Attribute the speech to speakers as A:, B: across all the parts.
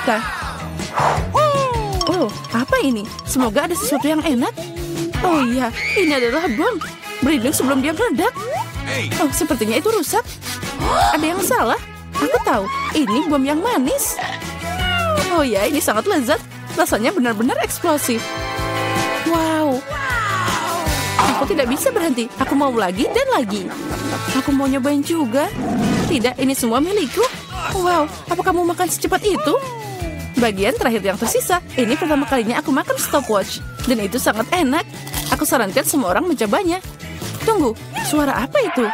A: kita. Oh, apa ini? Semoga ada sesuatu yang enak. Oh iya, ini adalah bom. Berlindung sebelum dia meledak. Oh, sepertinya itu rusak. Ada yang salah. Aku tahu, ini bom yang manis. Oh ya, ini sangat lezat. Rasanya benar-benar eksplosif. Wow. Aku tidak bisa berhenti. Aku mau lagi dan lagi. Aku mau nyobain juga. Tidak, ini semua milikku. Wow, apa kamu makan secepat itu? Bagian terakhir yang tersisa. Ini pertama kalinya aku makan stopwatch. Dan itu sangat enak. Aku sarankan semua orang mencobanya. Tunggu, suara apa itu?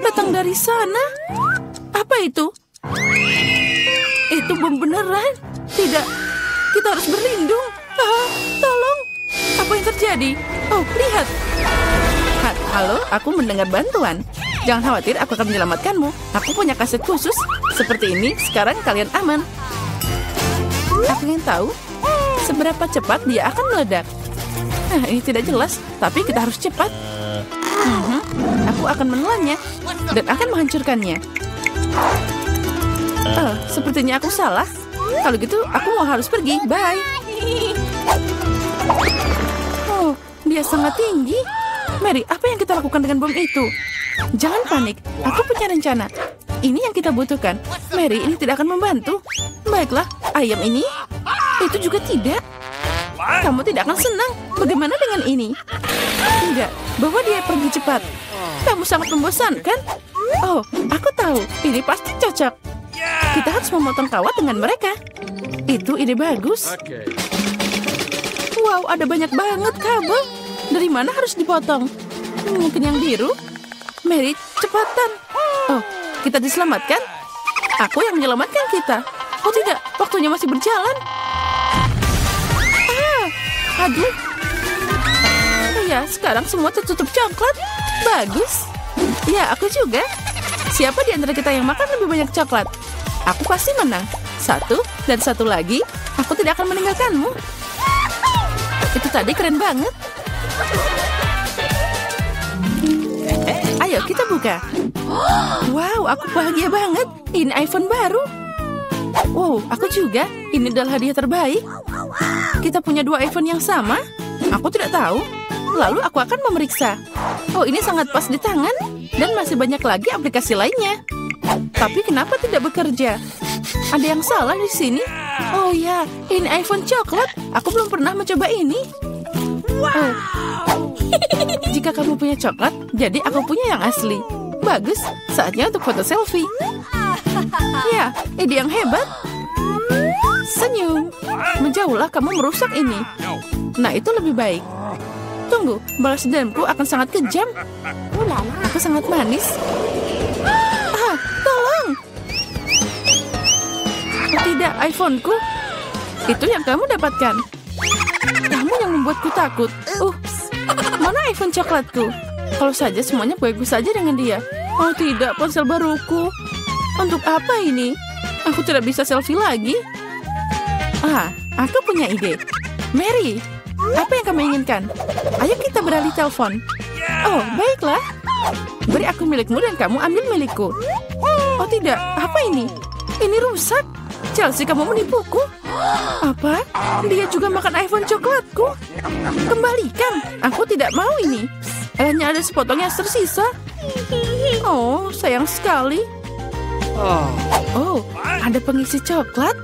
A: Datang dari sana. Apa itu? Itu bom beneran. Tidak, kita harus berlindung. Tolong. Apa yang terjadi? Oh, lihat. Halo, aku mendengar bantuan. Jangan khawatir, aku akan menyelamatkanmu. Aku punya kaset khusus. Seperti ini, sekarang kalian aman. Aku ingin tahu seberapa cepat dia akan meledak. Ini tidak jelas, tapi kita harus cepat. Aku akan menelannya dan akan menghancurkannya. Sepertinya aku salah. Kalau gitu, aku harus pergi. Bye. Oh, dia sangat tinggi. Mary, apa yang kita lakukan dengan bom itu? Jangan panik, aku punya rencana. Ini yang kita butuhkan. Mary, ini tidak akan membantu. Baiklah, ayam ini? Itu juga tidak. Kamu tidak akan senang. Bagaimana dengan ini? Tidak, bawa dia pergi cepat. Kamu sangat membosankan. Oh, aku tahu. Ini pasti cocok. Kita harus memotong kawat dengan mereka. Itu ide bagus. Wow, ada banyak banget kabel. Dari mana harus dipotong? Mungkin yang biru? Mary, cepatan. Oh, kita diselamatkan? Aku yang menyelamatkan kita. Oh tidak, waktunya masih berjalan. Aduh. Ya, sekarang semua tertutup coklat. Bagus. Ya, aku juga. Siapa di antara kita yang makan lebih banyak coklat? Aku pasti menang. 1 dan 1 lagi. Aku tidak akan meninggalkanmu. Itu tadi keren banget. Ayo kita buka. Wow, aku bahagia banget. Ini iPhone baru. Wow, aku juga. Ini adalah hadiah terbaik. Kita punya 2 iPhone yang sama. Aku tidak tahu. Lalu aku akan memeriksa. Oh, ini sangat pas di tangan. Dan masih banyak lagi aplikasi lainnya. Tapi kenapa tidak bekerja? Ada yang salah di sini. Oh ya, ini iPhone coklat. Aku belum pernah mencoba ini. Oh. Jika kamu punya coklat, jadi aku punya yang asli. Bagus, saatnya untuk foto selfie. Ya, ide yang hebat. Senyum. Menjauhlah, kamu merusak ini. Nah, itu lebih baik. Tunggu, balas dendamku akan sangat kejam. Aku sangat manis. Tolong. Tidak, iPhone-ku. Itu yang kamu dapatkan. Kamu yang membuatku takut. Mana iPhone coklatku? Kalau saja semuanya bagus saja dengan dia. Oh tidak, ponsel baruku. Untuk apa ini? Aku tidak bisa selfie lagi. Aku punya ide. Mary, apa yang kamu inginkan? Ayo kita beralih telepon. Oh, baiklah. Beri aku milikmu dan kamu ambil milikku. Oh tidak, apa ini? Ini rusak. Chelsea, kamu menipuku. Apa? Dia juga makan iPhone coklatku. Kembalikan. Aku tidak mau ini. Hanya ada sepotong yang tersisa. Oh, sayang sekali. Oh, ada pengisi coklat.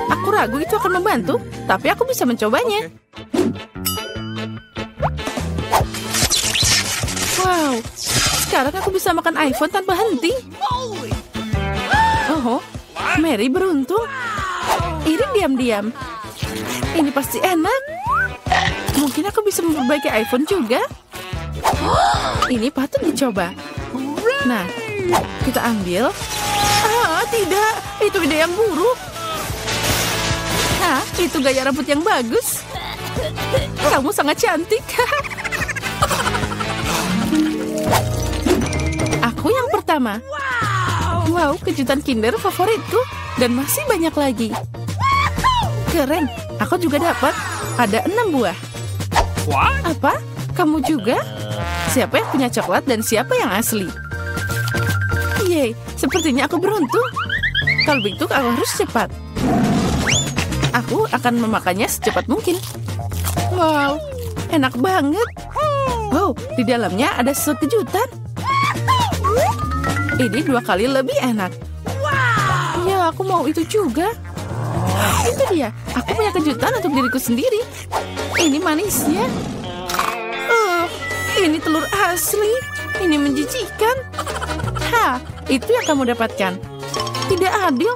A: Aku ragu itu akan membantu, tapi aku bisa mencobanya. Wow, sekarang aku bisa makan iPhone tanpa henti. Oh, Mary beruntung. Irin diam-diam. Ini pasti enak. Mungkin aku bisa memperbaiki iPhone juga. Ini patut dicoba. Nah, kita ambil. Tidak. Itu ide yang buruk. Itu gaya rambut yang bagus. Kamu sangat cantik. Aku yang pertama. Wow, kejutan Kinder favoritku. Dan masih banyak lagi. Keren, aku juga dapat. Ada 6 buah. Apa? Kamu juga? Siapa yang punya coklat dan siapa yang asli? Yeay, sepertinya aku beruntung. Kalau begitu aku harus cepat. Aku akan memakannya secepat mungkin. Wow, enak banget. Oh, di dalamnya ada sesuatu kejutan. Ini 2 kali lebih enak. Ya, aku mau itu juga. Itu dia, aku punya kejutan untuk diriku sendiri. Ini manisnya. Ini telur asli. Ini menjijikan. Itu yang kamu dapatkan. Tidak adil.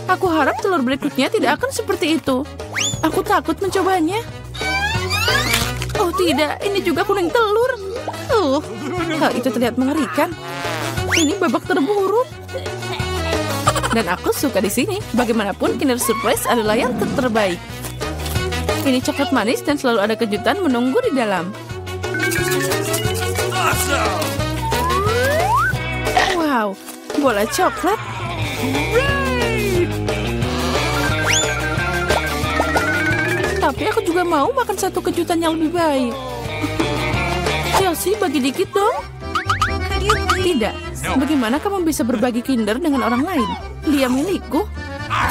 A: Aku harap telur berikutnya tidak akan seperti itu. Aku takut mencobanya. Oh tidak, ini juga kuning telur. Hal itu terlihat mengerikan. Ini babak terburuk. Dan aku suka di sini. Bagaimanapun, Kinder Surprise adalah yang terbaik. Ini coklat manis dan selalu ada kejutan menunggu di dalam. Wow, bola coklat. Tapi aku juga mau makan satu kejutan yang lebih baik. Chelsea, bagi dikit dong. Tidak. Bagaimana kamu bisa berbagi Kinder dengan orang lain? Dia milikku.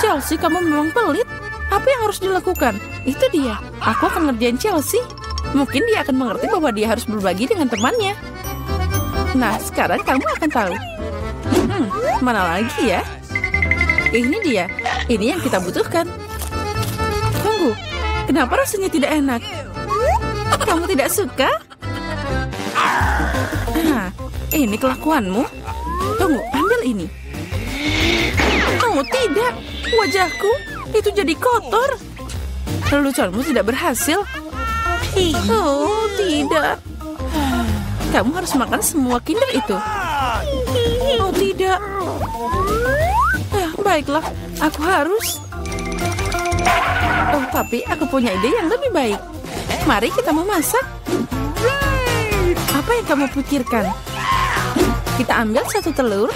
A: Chelsea, kamu memang pelit. Apa yang harus dilakukan? Itu dia. Aku akan ngerjain Chelsea. Mungkin dia akan mengerti bahwa dia harus berbagi dengan temannya. Nah, sekarang kamu akan tahu. Mana lagi ya? Ini dia. Ini yang kita butuhkan. Tunggu. Kenapa rasanya tidak enak? Kamu tidak suka? Ini kelakuanmu. Tunggu, ambil ini. Oh, tidak. Wajahku itu jadi kotor. Leluconmu tidak berhasil. Oh, tidak. Kamu harus makan semua Kinder itu. Oh, tidak. Baiklah, aku harus. Oh, tapi aku punya ide yang lebih baik. Mari kita memasak. Apa yang kamu pikirkan? Kita ambil satu telur.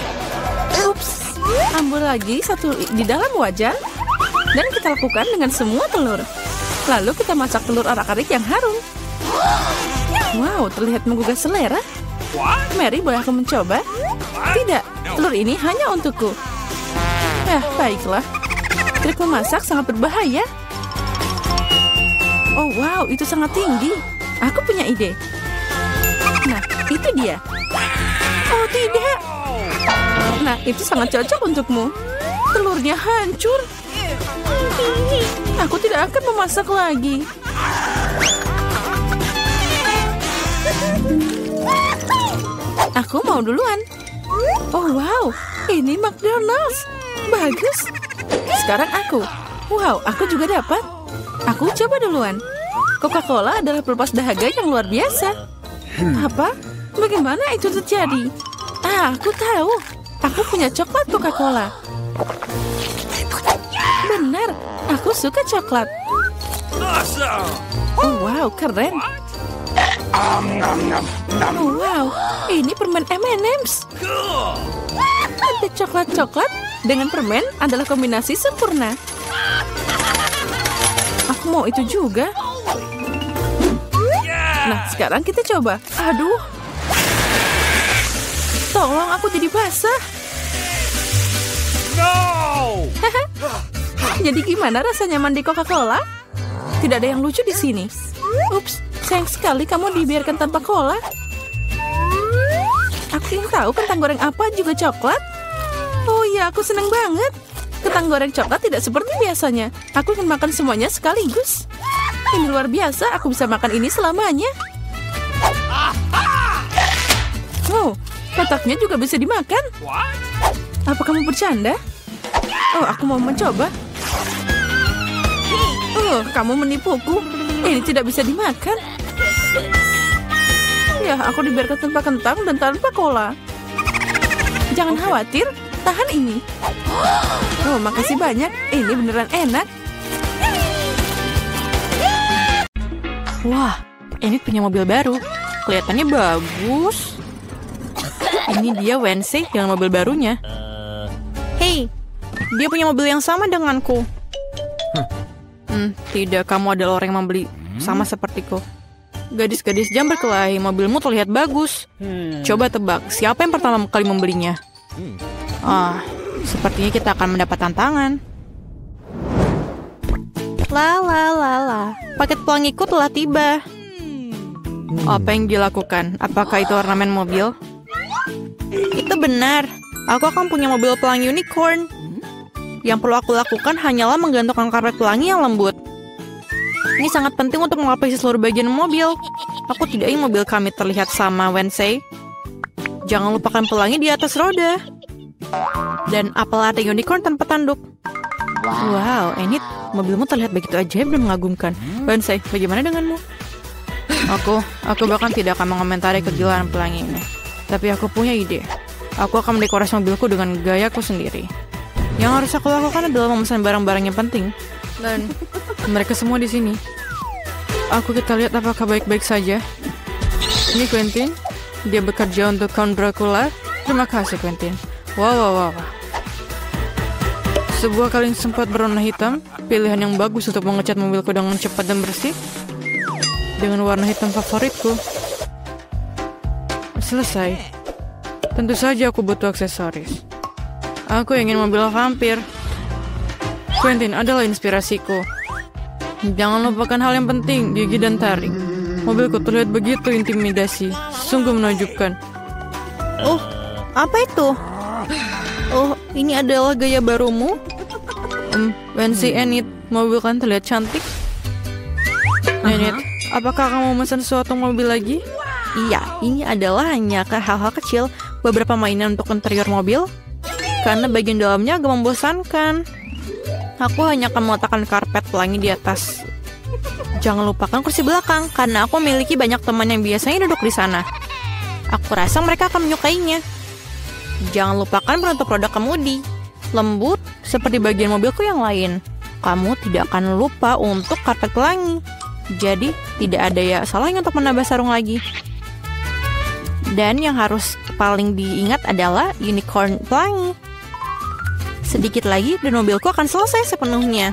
A: Ups. Ambil lagi satu di dalam wajan. Dan kita lakukan dengan semua telur. Lalu kita masak telur arak-arik yang harum. Wow, terlihat menggugah selera. Mary, boleh aku mencoba? Tidak, telur ini hanya untukku. Baiklah. Trik memasak sangat berbahaya. Oh, wow, itu sangat tinggi. Aku punya ide. Nah, itu dia. Oh, tidak. Nah, itu sangat cocok untukmu. Telurnya hancur. Aku tidak akan memasak lagi. Aku mau duluan. Oh, wow. Ini McDonald's. Bagus. Sekarang aku. Wow, aku juga dapat. Aku coba duluan. Coca-Cola adalah pelepas dahaga yang luar biasa. Apa? Bagaimana itu terjadi? Aku tahu. Aku punya coklat Coca-Cola. Benar, aku suka coklat. Oh, wow, keren. Oh, wow, ini permen M&M's. Ada coklat-coklat dengan permen adalah kombinasi sempurna. Aku mau itu juga. Nah, sekarang kita coba. Aduh. Tolong, aku jadi basah.
B: No!
A: Jadi gimana rasanya mandi Coca-Cola? Tidak ada yang lucu di sini. Ups, sayang sekali kamu dibiarkan tanpa cola. Aku ingin tahu kentang goreng apa juga coklat. Oh iya, aku senang banget. Kentang goreng coklat tidak seperti biasanya. Aku ingin makan semuanya sekaligus. Ini luar biasa, aku bisa makan ini selamanya. Oh, kotaknya juga bisa dimakan. Apa kamu bercanda? Oh, aku mau mencoba. Oh, kamu menipuku. Ini tidak bisa dimakan. Ya, aku dibiarkan tanpa kentang dan tanpa cola. Jangan khawatir, tahan ini. Oh, makasih banyak. Ini beneran enak.
C: Wah, ini punya mobil baru. Kelihatannya bagus. Ini dia Wednesday dengan mobil barunya. Hey, dia punya mobil yang sama denganku. Tidak, kamu adalah orang yang membeli sama sepertiku. Gadis-gadis jam berkelahi, mobilmu terlihat bagus. Coba tebak, siapa yang pertama kali membelinya? Sepertinya kita akan mendapat tantangan. Paket pelangiku telah tiba. Apa yang dilakukan? Apakah itu ornamen mobil? Itu benar. Aku akan punya mobil pelangi unicorn. Yang perlu aku lakukan hanyalah menggantungkan karpet pelangi yang lembut. Ini sangat penting untuk melapisi seluruh bagian mobil. Aku tidak ingin mobil kami terlihat sama Wednesday. Jangan lupakan pelangi di atas roda. Dan apel ada unicorn tanpa tanduk. Wow, Enid, mobilmu terlihat begitu ajaib dan mengagumkan. Wednesday, bagaimana denganmu? Aku bahkan tidak akan mengomentari kegilaan pelangi ini. Tapi aku punya ide. Aku akan mendekorasi mobilku dengan gayaku sendiri. Yang harus aku lakukan adalah memesan barang-barang yang penting. Dan mereka semua di sini. Kita lihat apakah baik-baik saja. Ini Quentin. Dia bekerja untuk Count Dracula. Terima kasih, Quentin. Wow. Sebuah kaleng sempat berwarna hitam. Pilihan yang bagus untuk mengecat mobilku dengan cepat dan bersih. Dengan warna hitam favoritku. Selesai. Tentu saja aku butuh aksesoris. Aku ingin mobil vampir. Quentin adalah inspirasiku. Jangan lupakan hal yang penting, gigi dan taring. Mobilku terlihat begitu intimidasi. Sungguh menakjubkan. Oh, apa itu? Oh, ini adalah gaya barumu? Wednesday, Enid, mobil kan terlihat cantik. Enid, apakah kamu memesan suatu mobil lagi? Iya, ini adalah hanya hal-hal kecil. Beberapa mainan untuk interior mobil. Karena bagian dalamnya agak membosankan. Aku hanya akan meletakkan karpet pelangi di atas. Jangan lupakan kursi belakang, karena aku memiliki banyak teman yang biasanya duduk di sana. Aku rasa mereka akan menyukainya. Jangan lupakan penutup roda kemudi. Lembut, seperti bagian mobilku yang lain. Kamu tidak akan lupa untuk karpet pelangi. Jadi, tidak ada ya salahnya untuk menambah sarung lagi. Dan yang harus paling diingat adalah unicorn pelangi. Sedikit lagi dan mobilku akan selesai sepenuhnya.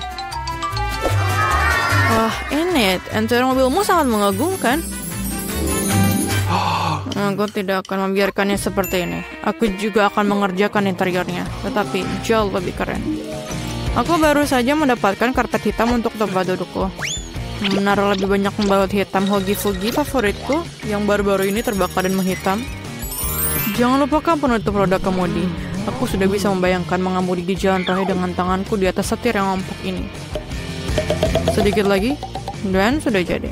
C: Wah, Enid, interior mobilmu sangat mengagumkan. Aku tidak akan membiarkannya seperti ini. Aku juga akan mengerjakan interiornya, tetapi jauh lebih keren. Aku baru saja mendapatkan karpet hitam untuk tempat dudukku. Menaruh lebih banyak pembalut hitam hogi-fugi favoritku yang baru-baru ini terbakar dan menghitam. Jangan lupakan penutup roda kemudi. Aku sudah bisa membayangkan mengemudi di jalan raya dengan tanganku di atas setir yang empuk ini. Sedikit lagi, dan sudah jadi.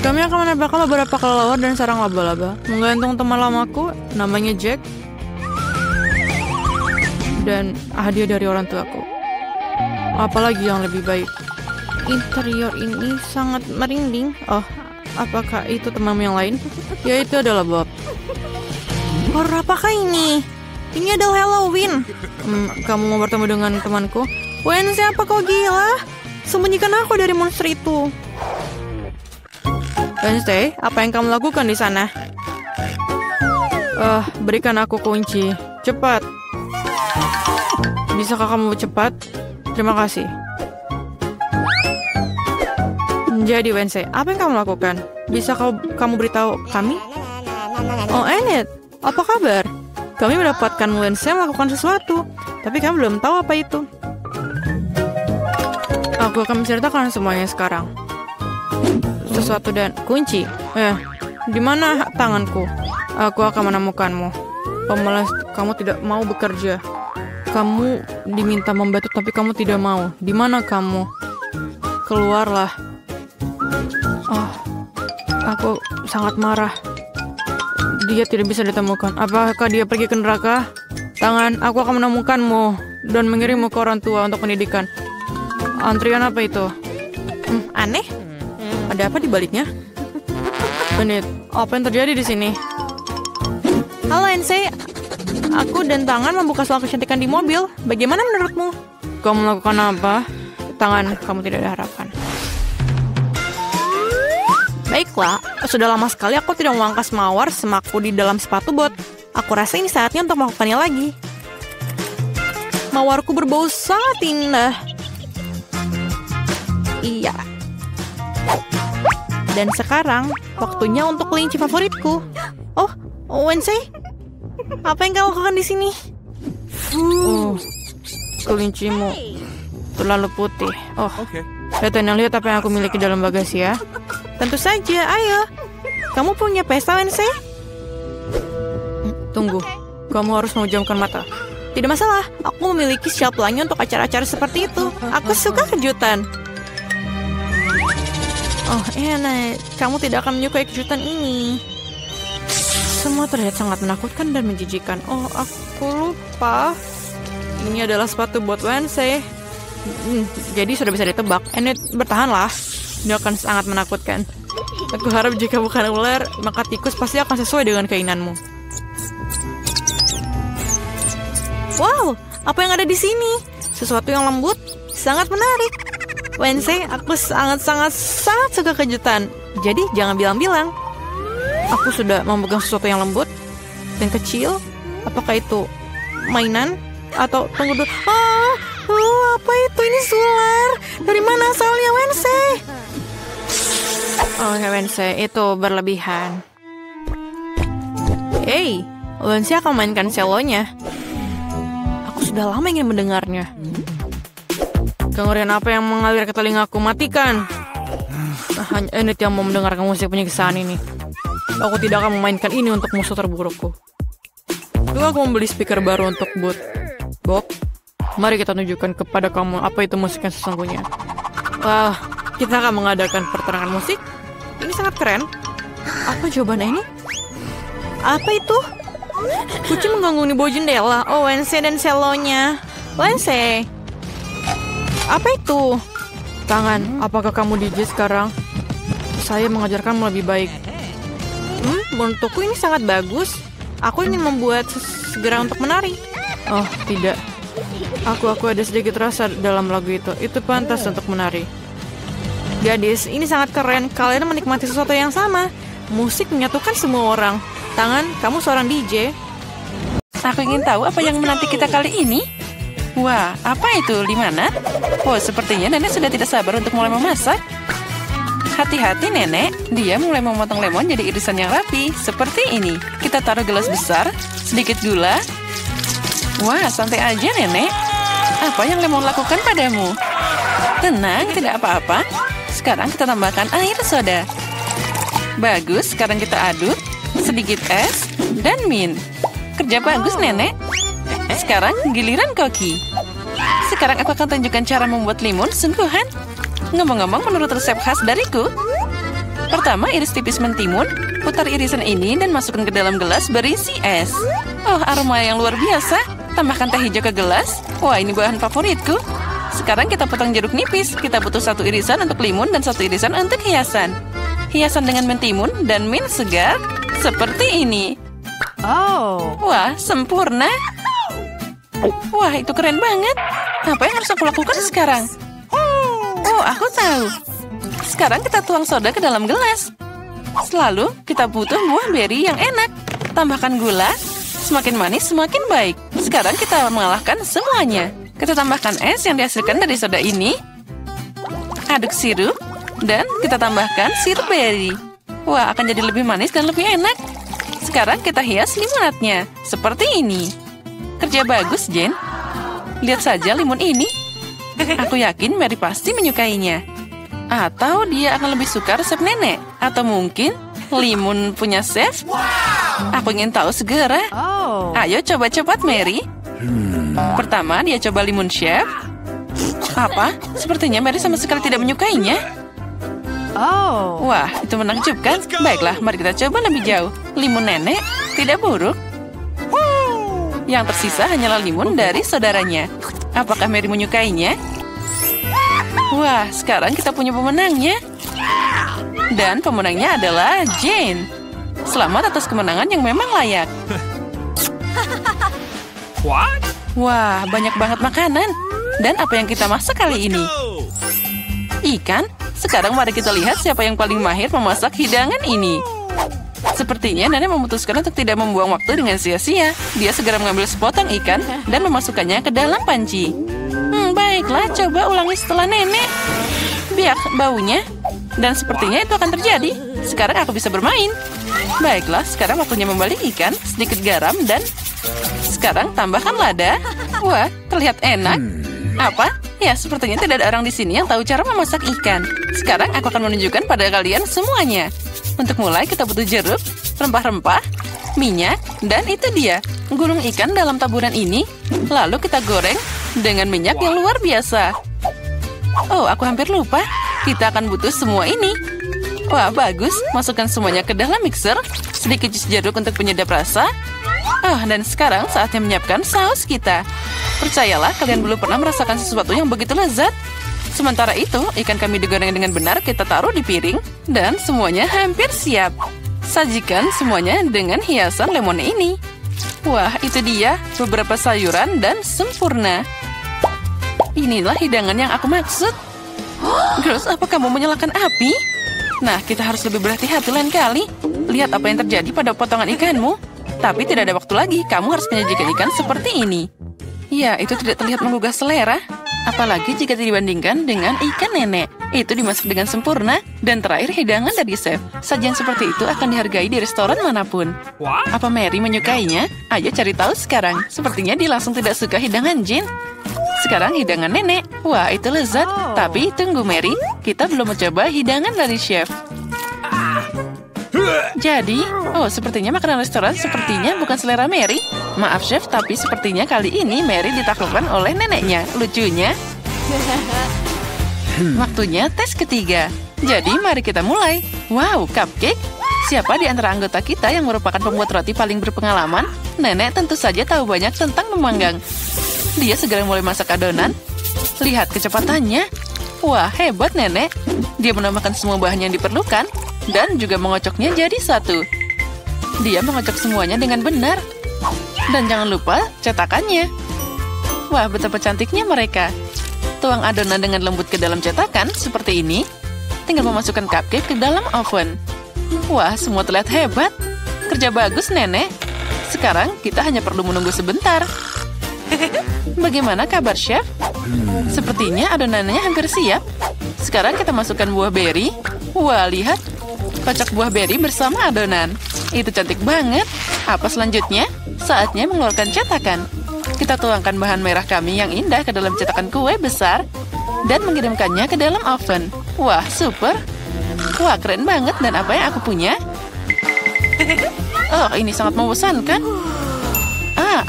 C: Kami akan menambahkan beberapa kelelawar dan sarang laba-laba. Menggantung teman lamaku, namanya Jack. Dan hadiah dari orang tuaku. Apalagi yang lebih baik. Interior ini sangat merinding. Oh, apakah itu temanmu yang lain? Ya, itu adalah Bob. Horor apakah ini? Ini adalah Halloween. Kamu mau bertemu dengan temanku? Wednesday, apa kau gila? Sembunyikan aku dari monster itu. Wednesday, apa yang kamu lakukan di sana? Berikan aku kunci. Cepat. Bisakah kamu cepat? Terima kasih. Jadi Wednesday, apa yang kamu lakukan? Bisa kamu beritahu kami? Oh, Enid, apa kabar? Kami mendapatkan Wednesday melakukan sesuatu, tapi kami belum tahu apa itu. Aku akan menceritakan semuanya sekarang. Sesuatu dan kunci. Di mana tanganku? Aku akan menemukanmu. Pemalas, kamu tidak mau bekerja. Kamu diminta membantu, tapi kamu tidak mau. Di mana kamu? Keluarlah. Oh, aku sangat marah. Dia tidak bisa ditemukan. Apakah dia pergi ke neraka? Tangan, aku akan menemukanmu dan mengirimmu ke orang tua untuk pendidikan. Antrian apa itu? Aneh. Ada apa di baliknya? Menit, apa yang terjadi di sini? Halo, Ensei. Aku dan Tangan membuka soal kecantikan di mobil. Bagaimana menurutmu? Kamu melakukan apa? Tangan, kamu tidak ada harapan. Baiklah, sudah lama sekali aku tidak memangkas mawar semaku di dalam sepatu bot. Aku rasa ini saatnya untuk melakukannya lagi. Mawarku berbau sangat indah. Iya. Dan sekarang, waktunya untuk kelinci favoritku. Oh, Wednesday? Apa yang kamu lakukan di sini? Kelincimu terlalu putih. Oh, lihat apa yang aku miliki dalam bagasi ya. Tentu saja, ayo. Kamu punya pesta, Wednesday? Tunggu, kamu harus memejamkan mata. Tidak masalah, aku memiliki shelf lainnya untuk acara-acara seperti itu. Aku suka kejutan. Oh, enak. Kamu tidak akan menyukai kejutan ini. Semua terlihat sangat menakutkan dan menjijikan. Oh, aku lupa. Ini adalah sepatu buat Wednesday. Jadi sudah bisa ditebak. Enid, bertahanlah. Ini akan sangat menakutkan. Aku harap jika bukan ular, maka tikus pasti akan sesuai dengan keinginanmu. Wow, apa yang ada di sini? Sesuatu yang lembut, sangat menarik. Wednesday, aku sangat suka kejutan. Jadi jangan bilang-bilang. Aku sudah memegang sesuatu yang lembut dan kecil. Apakah itu mainan? Atau tunggu dulu. Apa itu? Ini sular. Dari mana asalnya, Wednesday? Oh, Wednesday, itu berlebihan. Hey, Wednesday akan mainkan selonya. Aku sudah lama ingin mendengarnya. Kengerian apa yang mengalir ke telingaku? Matikan. Hanya Enid yang mau mendengarkan musik penyiksaan ini. Aku tidak akan memainkan ini untuk musuh terburukku. Lalu aku membeli speaker baru untuk Bob. Mari kita tunjukkan kepada kamu apa itu musik yang sesungguhnya. Wah, kita akan mengadakan pertarungan musik. Ini sangat keren. Apa jawabannya ini? Apa itu? Kucing mengganggu di bawah jendela. Oh, Wednesday dan selonya. Wednesday. Apa itu? Tangan, apakah kamu DJ sekarang? Saya mengajarkanmu lebih baik. Menurutku ini sangat bagus. Aku ingin membuat segera untuk menari. Oh, tidak. Aku ada sedikit rasa dalam lagu itu. Itu pantas untuk menari. Gadis, ini sangat keren. Kalian menikmati sesuatu yang sama. Musik menyatukan semua orang. Tangan, kamu seorang DJ.
B: Aku ingin tahu apa yang menanti kita kali ini. Wah, apa itu? Di mana? Oh, sepertinya nenek sudah tidak sabar untuk mulai memasak. Hati-hati, nenek. Dia mulai memotong lemon jadi irisan yang rapi. Seperti ini. Kita taruh gelas besar, sedikit gula. Wah, santai aja, nenek. Apa yang lemon lakukan padamu? Tenang, tidak apa-apa. Sekarang kita tambahkan air soda. Bagus, sekarang kita aduk. Sedikit es dan mint. Kerja bagus, nenek. Sekarang giliran koki. Sekarang aku akan tunjukkan cara membuat limun sungguhan. Ngomong-ngomong, menurut resep khas dariku. Pertama, iris tipis mentimun. Putar irisan ini dan masukkan ke dalam gelas berisi es. Oh, aroma yang luar biasa. Tambahkan teh hijau ke gelas. Wah, ini bahan favoritku. Sekarang kita potong jeruk nipis. Kita butuh 1 irisan untuk limun dan 1 irisan untuk hiasan. Hiasan dengan mentimun dan mint segar. Seperti ini.
A: Oh.
B: Wah, sempurna. Wah, itu keren banget. Apa yang harus aku lakukan sekarang? Oh, aku tahu. Sekarang kita tuang soda ke dalam gelas. Selalu kita butuh buah beri yang enak. Tambahkan gula. Semakin manis, semakin baik. Sekarang kita mengalahkan semuanya. Kita tambahkan es yang dihasilkan dari soda ini. Aduk sirup. Dan kita tambahkan sirup beri. Wah, akan jadi lebih manis dan lebih enak. Sekarang kita hias limonadnya. Seperti ini. Kerja bagus, Jen. Lihat saja limun ini. Aku yakin Mary pasti menyukainya. Atau dia akan lebih suka resep nenek. Atau mungkin limun punya chef. Aku ingin tahu segera. Ayo coba cepat, Mary. Pertama, dia coba limun chef. Apa? Sepertinya Mary sama sekali tidak menyukainya. Wah, itu menakjubkan. Baiklah, mari kita coba lebih jauh. Limun nenek tidak buruk. Yang tersisa hanyalah limun dari saudaranya. Apakah Mary menyukainya? Wah, sekarang kita punya pemenangnya. Dan pemenangnya adalah Jane. Selamat atas kemenangan yang memang layak. Wah, banyak banget makanan. Dan apa yang kita masak kali ini? Ikan? Sekarang mari kita lihat siapa yang paling mahir memasak hidangan ini. Sepertinya nenek memutuskan untuk tidak membuang waktu dengan sia-sia. Dia segera mengambil sepotong ikan dan memasukkannya ke dalam panci. Baiklah, coba ulangi setelah nenek. Biak baunya. Dan sepertinya itu akan terjadi. Sekarang aku bisa bermain. Baiklah, sekarang waktunya membalik ikan, sedikit garam, dan Sekarang tambahkan lada. Wah, terlihat enak. Apa? Ya, sepertinya tidak ada orang di sini yang tahu cara memasak ikan. Sekarang aku akan menunjukkan pada kalian semuanya. Untuk mulai, kita butuh jeruk, rempah-rempah, minyak, dan itu dia. Gulung ikan dalam taburan ini. Lalu kita goreng dengan minyak yang luar biasa. Oh, aku hampir lupa. Kita akan butuh semua ini. Wah, bagus. Masukkan semuanya ke dalam mixer. Sedikit jus jeruk untuk penyedap rasa. Oh, dan sekarang saatnya menyiapkan saus kita. Percayalah, kalian belum pernah merasakan sesuatu yang begitu lezat. Sementara itu, ikan kami digoreng dengan benar, kita taruh di piring. Dan semuanya hampir siap. Sajikan semuanya dengan hiasan lemon ini. Wah, itu dia. Beberapa sayuran dan sempurna. Inilah hidangan yang aku maksud. Girls, apa kamu menyalakan api? Nah, kita harus lebih berhati-hati lain kali. Lihat apa yang terjadi pada potongan ikanmu. Tapi tidak ada waktu lagi, kamu harus menyajikan ikan seperti ini. Ya, itu tidak terlihat menggugah selera. Apalagi jika dibandingkan dengan ikan nenek. Itu dimasak dengan sempurna. Dan terakhir, hidangan dari chef. Sajian seperti itu akan dihargai di restoran manapun. Apa Mary menyukainya? Ayo cari tahu sekarang. Sepertinya dia langsung tidak suka hidangan Jin. Sekarang hidangan nenek. Wah, itu lezat. Tapi tunggu Mary, kita belum mencoba hidangan dari chef. Jadi, sepertinya makanan restoran sepertinya bukan selera Mary. Maaf chef, tapi sepertinya kali ini Mary ditaklukkan oleh neneknya. Lucunya. Waktunya tes ketiga. Jadi mari kita mulai. Wow, cupcake. Siapa di antara anggota kita yang merupakan pembuat roti paling berpengalaman? Nenek tentu saja tahu banyak tentang memanggang. Dia segera mulai masak adonan. Lihat kecepatannya. Wah, hebat nenek. Dia menambahkan semua bahan yang diperlukan. Dan juga mengocoknya jadi satu. Dia mengocok semuanya dengan benar. Dan jangan lupa cetakannya. Wah, betapa cantiknya mereka. Tuang adonan dengan lembut ke dalam cetakan seperti ini. Tinggal memasukkan cupcake ke dalam oven. Wah, semua terlihat hebat. Kerja bagus, nenek. Sekarang kita hanya perlu menunggu sebentar. Bagaimana kabar, chef? Sepertinya adonannya hampir siap. Sekarang kita masukkan buah beri. Wah, lihat. Kocok buah beri bersama adonan. Itu cantik banget. Apa selanjutnya? Saatnya mengeluarkan cetakan. Kita tuangkan bahan merah kami yang indah ke dalam cetakan kue besar dan mengirimkannya ke dalam oven. Wah, super. Wah, keren banget. Dan apa yang aku punya? Oh, ini sangat membosankan.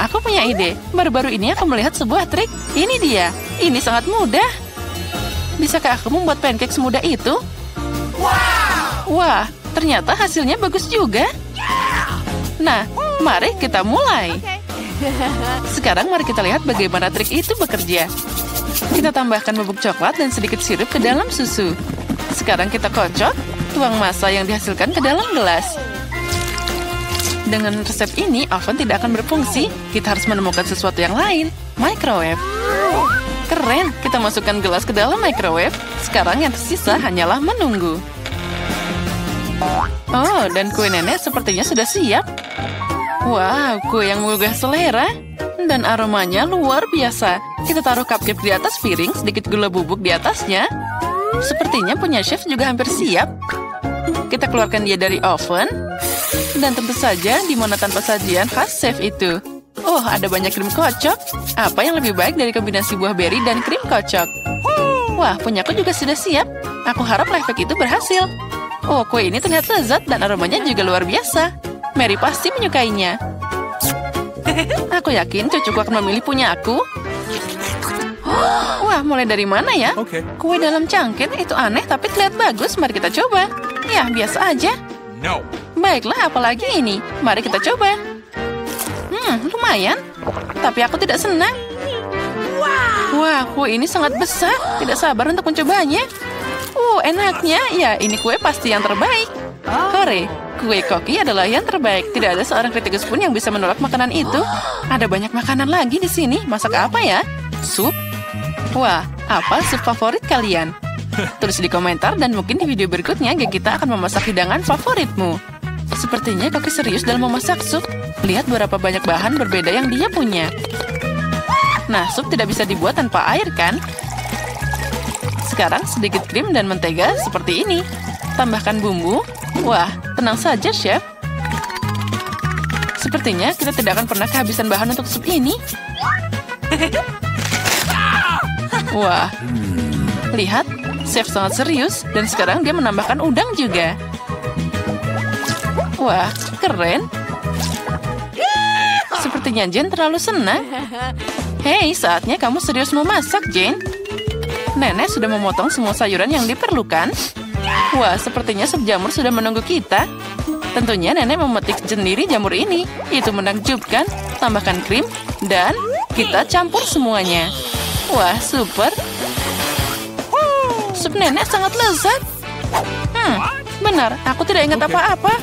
B: Aku punya ide. Baru-baru ini aku melihat sebuah trik. Ini dia. Ini sangat mudah. Bisakah aku membuat pancake semudah itu? Wah, ternyata hasilnya bagus juga. Nah, mari kita mulai. Sekarang mari kita lihat bagaimana trik itu bekerja. Kita tambahkan bubuk coklat dan sedikit sirup ke dalam susu. Sekarang kita kocok, tuang massa yang dihasilkan ke dalam gelas. Dengan resep ini, oven tidak akan berfungsi. Kita harus menemukan sesuatu yang lain. Microwave. Keren, kita masukkan gelas ke dalam microwave. Sekarang yang tersisa hanyalah menunggu. Oh, dan kue nenek sepertinya sudah siap. Wow, kue yang menggugah selera. Dan aromanya luar biasa. Kita taruh cupcake di atas piring, sedikit gula bubuk di atasnya. Sepertinya punya chef juga hampir siap. Kita keluarkan dia dari oven. Dan tentu saja di mana tanpa sajian khas chef itu. Oh, ada banyak krim kocok. Apa yang lebih baik dari kombinasi buah beri dan krim kocok? Wah, punyaku juga sudah siap. Aku harap lifehack itu berhasil. Oh, kue ini terlihat lezat dan aromanya juga luar biasa. Mary pasti menyukainya. Aku yakin cucuku akan memilih punya aku. Wah, mulai dari mana ya? Kue dalam cangkir itu aneh tapi terlihat bagus. Mari kita coba. Ya, biasa aja. Baiklah, apalagi ini. Mari kita coba. Lumayan. Tapi aku tidak senang. Wah, kue ini sangat besar. Tidak sabar untuk mencobanya. Enaknya. Ya, ini kue pasti yang terbaik. Hore, kue koki adalah yang terbaik. Tidak ada seorang kritikus pun yang bisa menolak makanan itu. Ada banyak makanan lagi di sini. Masak apa ya? Sup? Wah, apa sup favorit kalian? Tulis di komentar dan mungkin di video berikutnya kita akan memasak hidangan favoritmu. Sepertinya koki serius dalam memasak sup. Lihat berapa banyak bahan berbeda yang dia punya. Nah, sup tidak bisa dibuat tanpa air, kan? Sekarang sedikit krim dan mentega seperti ini. Tambahkan bumbu. Wah, tenang saja, chef. Sepertinya kita tidak akan pernah kehabisan bahan untuk sup ini. Wah, lihat, chef sangat serius dan sekarang dia menambahkan udang juga. Wah, keren. Sepertinya Jane terlalu senang. Hei, saatnya kamu serius memasak, Jane. Nenek sudah memotong semua sayuran yang diperlukan. Wah, sepertinya sup jamur sudah menunggu kita. Tentunya nenek memetik sendiri jamur ini. Itu menakjubkan. Tambahkan krim dan kita campur semuanya. Wah, super. Sup nenek sangat lezat. Benar, aku tidak ingat apa-apa.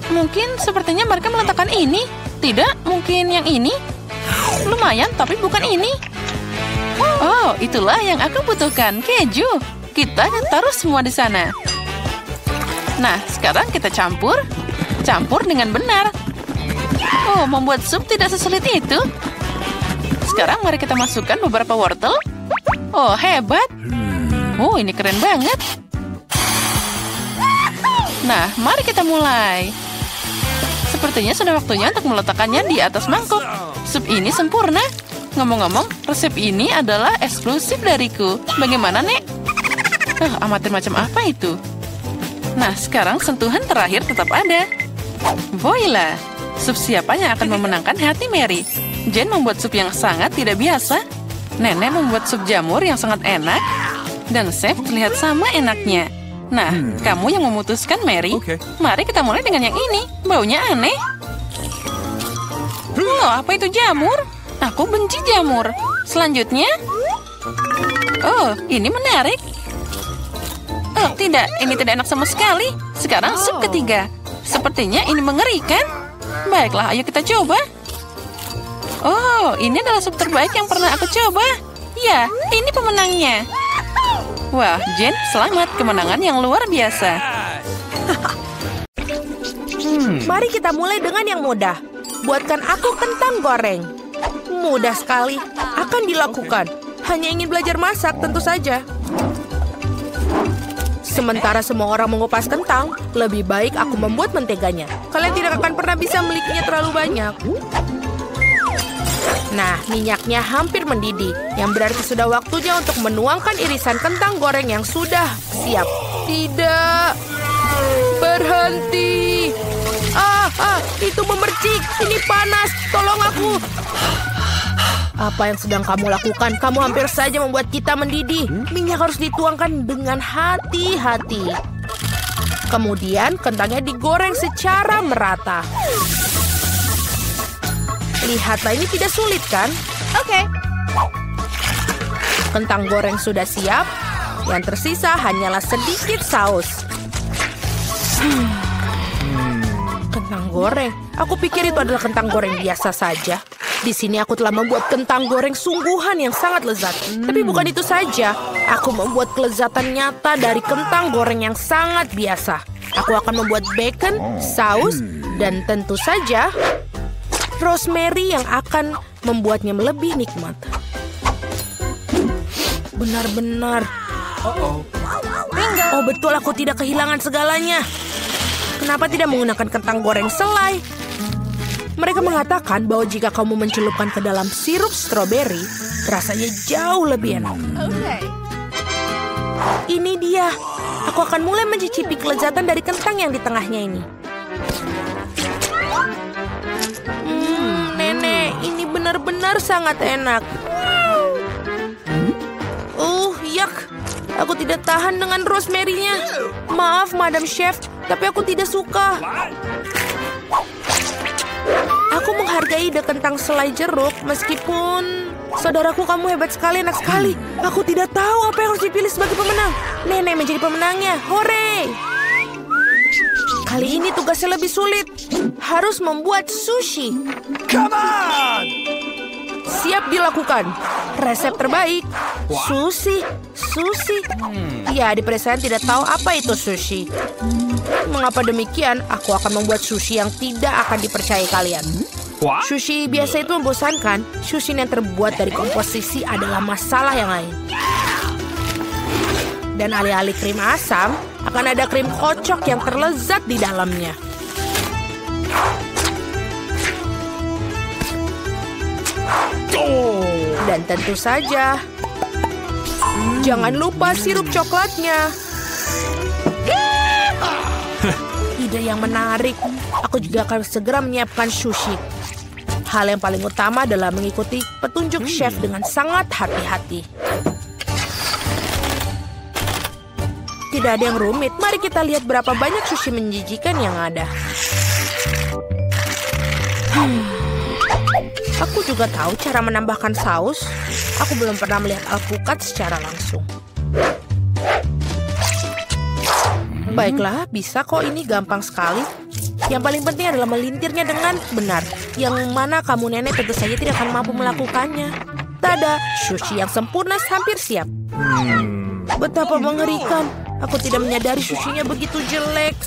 B: Mungkin sepertinya mereka meletakkan ini. Tidak, mungkin yang ini. Lumayan, tapi bukan ini. Oh, itulah yang aku butuhkan, keju. Kita taruh semua di sana. Nah, sekarang kita campur. Campur dengan benar. Oh, membuat sup tidak sesulit itu. Sekarang mari kita masukkan beberapa wortel. Oh, hebat. Oh, ini keren banget. Nah, mari kita mulai. Sepertinya sudah waktunya untuk meletakkannya di atas mangkuk. Sup ini sempurna. Ngomong-ngomong, resep ini adalah eksklusif dariku. Bagaimana, Nek? Amatir macam apa itu? Nah, sekarang sentuhan terakhir tetap ada. Voila! Sup siapa yang akan memenangkan hati Mary? Jane membuat sup yang sangat tidak biasa. Nenek membuat sup jamur yang sangat enak. Dan chef terlihat sama enaknya. Nah, kamu yang memutuskan, Mary. Mari kita mulai dengan yang ini. Baunya aneh. Oh, apa itu jamur? Aku benci jamur. Selanjutnya. Oh, ini menarik. Oh, tidak. Ini tidak enak sama sekali. Sekarang sup ketiga. Sepertinya ini mengerikan. Baiklah, ayo kita coba. Oh, ini adalah sup terbaik yang pernah aku coba. Ya, ini pemenangnya. Wah, Jane, selamat. Kemenangan yang luar biasa.
D: Mari kita mulai dengan yang mudah. Buatkan aku kentang goreng. Mudah sekali. Akan dilakukan. Hanya ingin belajar masak, tentu saja. Sementara semua orang mengupas kentang, lebih baik aku membuat menteganya. Kalian tidak akan pernah bisa memilikinya terlalu banyak. Nah, minyaknya hampir mendidih, yang berarti sudah waktunya untuk menuangkan irisan kentang goreng yang sudah siap. Tidak. Berhenti. Itu memercik. Ini panas. Tolong aku. Apa yang sedang kamu lakukan? Kamu hampir saja membuat kita mendidih. Minyak harus dituangkan dengan hati-hati. Kemudian kentangnya digoreng secara merata. Lihatlah, ini tidak sulit kan? Oke. Kentang goreng sudah siap. Yang tersisa hanyalah sedikit saus. Kentang goreng. Aku pikir itu adalah kentang goreng biasa saja. Di sini aku telah membuat kentang goreng sungguhan yang sangat lezat. Tapi bukan itu saja. Aku membuat kelezatan nyata dari kentang goreng yang sangat biasa. Aku akan membuat bacon, saus, dan tentu saja rosemary yang akan membuatnya lebih nikmat. Benar-benar. Oh betul, aku tidak kehilangan segalanya. Kenapa tidak menggunakan kentang goreng selai? Mereka mengatakan bahwa jika kamu mencelupkan ke dalam sirup stroberi, rasanya jauh lebih enak. Ini dia. Aku akan mulai mencicipi kelezatan dari kentang yang di tengahnya ini. Nenek, ini benar-benar sangat enak. Yak. Aku tidak tahan dengan rosemary-nya. Maaf, Madam Chef, tapi aku tidak suka. Aku menghargai ide kentang selai jeruk, meskipun... Saudaraku, kamu hebat sekali, enak sekali. Aku tidak tahu apa yang harus dipilih sebagai pemenang. Nenek menjadi pemenangnya. Hore! Kali ini tugasnya lebih sulit. Harus membuat sushi. Come on! Siap dilakukan. Resep terbaik. Sushi. Ya, di pedesaan tidak tahu apa itu sushi. Mengapa demikian? Aku akan membuat sushi yang tidak akan dipercayai kalian. Sushi biasa itu membosankan. Sushi yang terbuat dari komposisi adalah masalah yang lain. Dan alih-alih krim asam, akan ada krim kocok yang terlezat di dalamnya. Dan tentu saja, jangan lupa sirup coklatnya. Ide yang menarik. Aku juga akan segera menyiapkan sushi. Hal yang paling utama adalah mengikuti petunjuk chef dengan sangat hati-hati. Tidak ada yang rumit. Mari kita lihat berapa banyak sushi menjijikan yang ada. Aku juga tahu cara menambahkan saus. Aku belum pernah melihat alpukat secara langsung. Baiklah, bisa kok, ini gampang sekali. Yang paling penting adalah melintirnya dengan benar. Yang mana kamu nenek tentu saja tidak akan mampu melakukannya. Tada, sushi yang sempurna hampir siap. Betapa mengerikan. Aku tidak menyadari sushinya begitu jelek.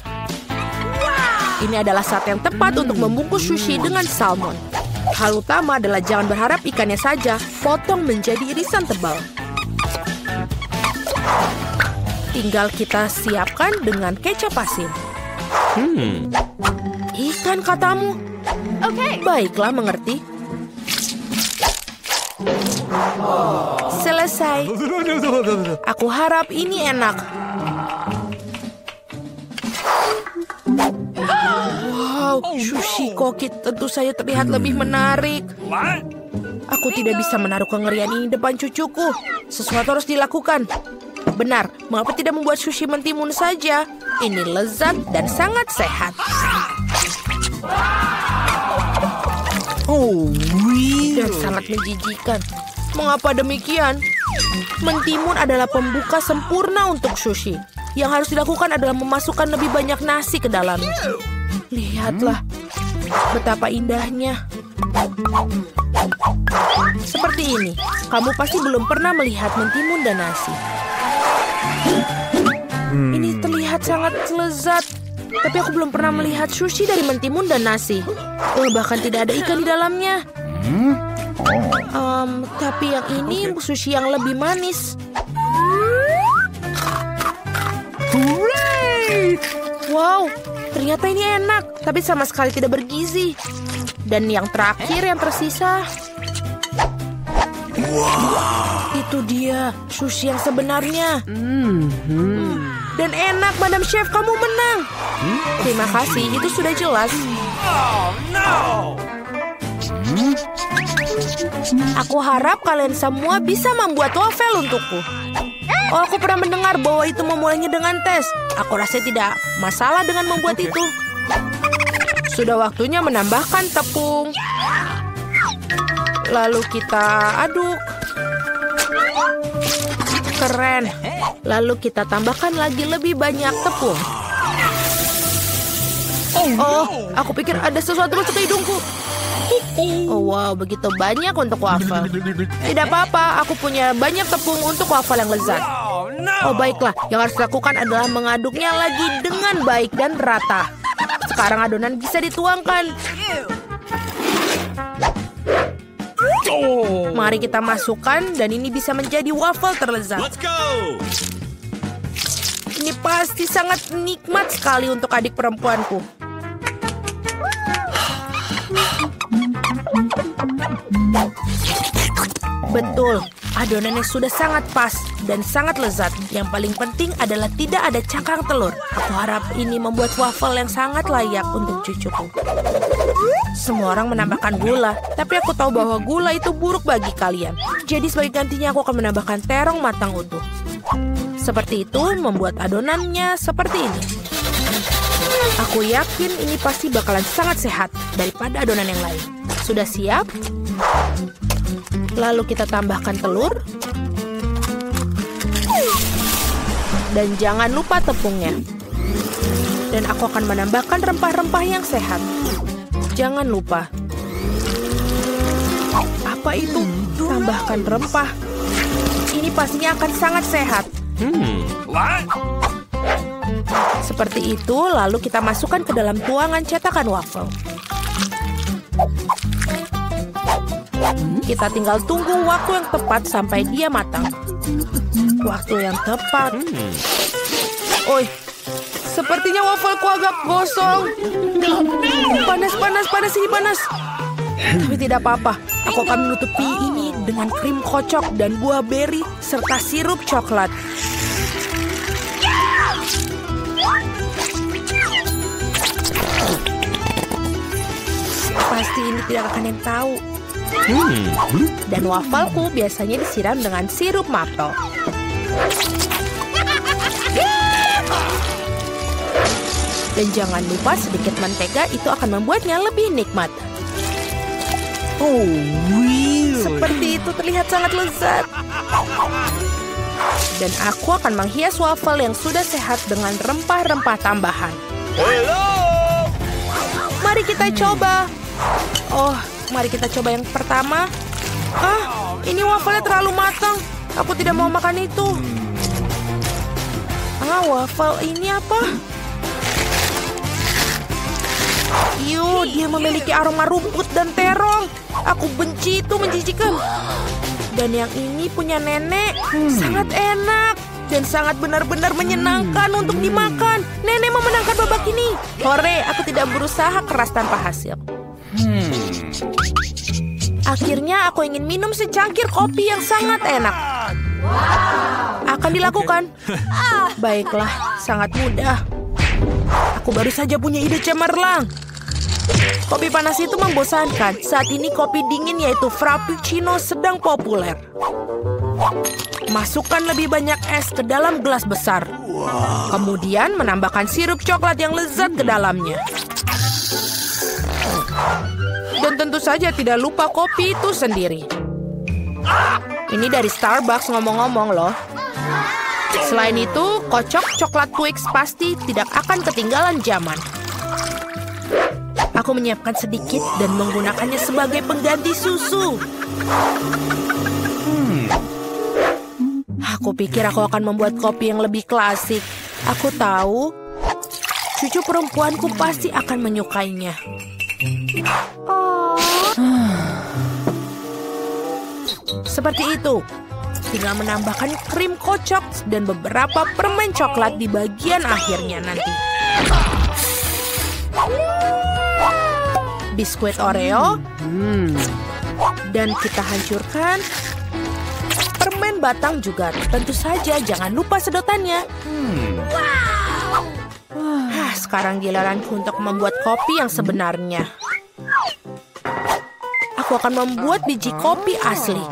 D: Ini adalah saat yang tepat untuk membungkus sushi dengan salmon. Hal utama adalah jangan berharap ikannya saja. Potong menjadi irisan tebal. Tinggal kita siapkan dengan kecap asin. Ikan katamu? Oke. Baiklah, mengerti. Selesai. Aku harap ini enak. Wow, sushi koki tentu saja terlihat lebih menarik. Aku tidak bisa menaruh kengerian ini depan cucuku. Sesuatu harus dilakukan. Benar, mengapa tidak membuat sushi mentimun saja? Ini lezat dan sangat sehat. Dan sangat menjijikan. Mengapa demikian? Mentimun adalah pembuka sempurna untuk sushi. Yang harus dilakukan adalah memasukkan lebih banyak nasi ke dalamnya. Lihatlah, betapa indahnya. Seperti ini, kamu pasti belum pernah melihat mentimun dan nasi. Ini terlihat sangat lezat. Tapi aku belum pernah melihat sushi dari mentimun dan nasi. Bahkan tidak ada ikan di dalamnya. Tapi yang ini sushi yang lebih manis. Wow, ternyata ini enak, tapi sama sekali tidak bergizi. Dan yang terakhir yang tersisa. Itu dia, sushi yang sebenarnya. Dan enak, Madam Chef, kamu menang. Terima kasih, itu sudah jelas. Aku harap kalian semua bisa membuat waffle untukku. Oh, aku pernah mendengar bahwa itu memulainya dengan tes. Aku rasa tidak masalah dengan membuat itu. Sudah waktunya menambahkan tepung. Lalu kita aduk. Keren. Lalu kita tambahkan lagi lebih banyak tepung. Oh, aku pikir ada sesuatu masuk ke hidungku. Oh, wow, begitu banyak untuk waffle. Tidak apa-apa, aku punya banyak tepung untuk waffle yang lezat. Oh, baiklah, yang harus dilakukan adalah mengaduknya lagi dengan baik dan rata. Sekarang adonan bisa dituangkan. Mari kita masukkan dan ini bisa menjadi waffle terlezat. Ini pasti sangat nikmat sekali untuk adik perempuanku. Betul, adonannya sudah sangat pas dan sangat lezat. Yang paling penting adalah tidak ada cakang telur. Aku harap ini membuat waffle yang sangat layak untuk cucuku. Semua orang menambahkan gula, tapi aku tahu bahwa gula itu buruk bagi kalian. Jadi sebagai gantinya aku akan menambahkan terong matang utuh. Seperti itu membuat adonannya seperti ini. Aku yakin ini pasti bakalan sangat sehat daripada adonan yang lain. Sudah siap? Lalu kita tambahkan telur. Dan jangan lupa tepungnya. Dan aku akan menambahkan rempah-rempah yang sehat. Jangan lupa. Apa itu? Tambahkan rempah. Ini pastinya akan sangat sehat. Seperti itu, lalu kita masukkan ke dalam tuangan cetakan waffle. Kita tinggal tunggu waktu yang tepat sampai dia matang. Waktu yang tepat. Oi, sepertinya waffleku agak gosong. Panas, panas, panas, ini panas. Tapi tidak apa-apa. Aku akan menutupi ini dengan krim kocok dan buah beri serta sirup coklat. Pasti ini tidak akan yang tahu. Dan wafelku biasanya disiram dengan sirup maple. Dan jangan lupa sedikit mentega, itu akan membuatnya lebih nikmat. Seperti itu terlihat sangat lezat. Dan aku akan menghias waffle yang sudah sehat dengan rempah-rempah tambahan. Mari kita coba. Oh, mari kita coba yang pertama. Ini wafelnya terlalu matang. Aku tidak mau makan itu. Waffle ini apa? Dia memiliki aroma rumput dan terong. Aku benci itu, menjijikan. Dan yang ini punya nenek, sangat enak. Dan sangat benar-benar menyenangkan untuk dimakan. Nenek memenangkan babak ini. Hore, aku tidak berusaha keras tanpa hasil. Akhirnya aku ingin minum secangkir kopi yang sangat enak. Akan dilakukan. Baiklah, sangat mudah. Aku baru saja punya ide cemerlang. Kopi panas itu membosankan. Saat ini kopi dingin yaitu frappuccino sedang populer. Masukkan lebih banyak es ke dalam gelas besar. Kemudian menambahkan sirup coklat yang lezat ke dalamnya. Dan tentu saja tidak lupa kopi itu sendiri. Ini dari Starbucks ngomong-ngomong loh. Selain itu, kocok coklat Twix pasti tidak akan ketinggalan zaman. Aku menyiapkan sedikit dan menggunakannya sebagai pengganti susu. Aku pikir aku akan membuat kopi yang lebih klasik. Aku tahu, cucu perempuanku pasti akan menyukainya. Seperti itu. Tinggal menambahkan krim kocok dan beberapa permen coklat di bagian akhirnya nanti. Biskuit Oreo. Dan kita hancurkan permen batang juga. Tentu saja jangan lupa sedotannya. Sekarang giliranku untuk membuat kopi yang sebenarnya. Aku akan membuat biji kopi asli.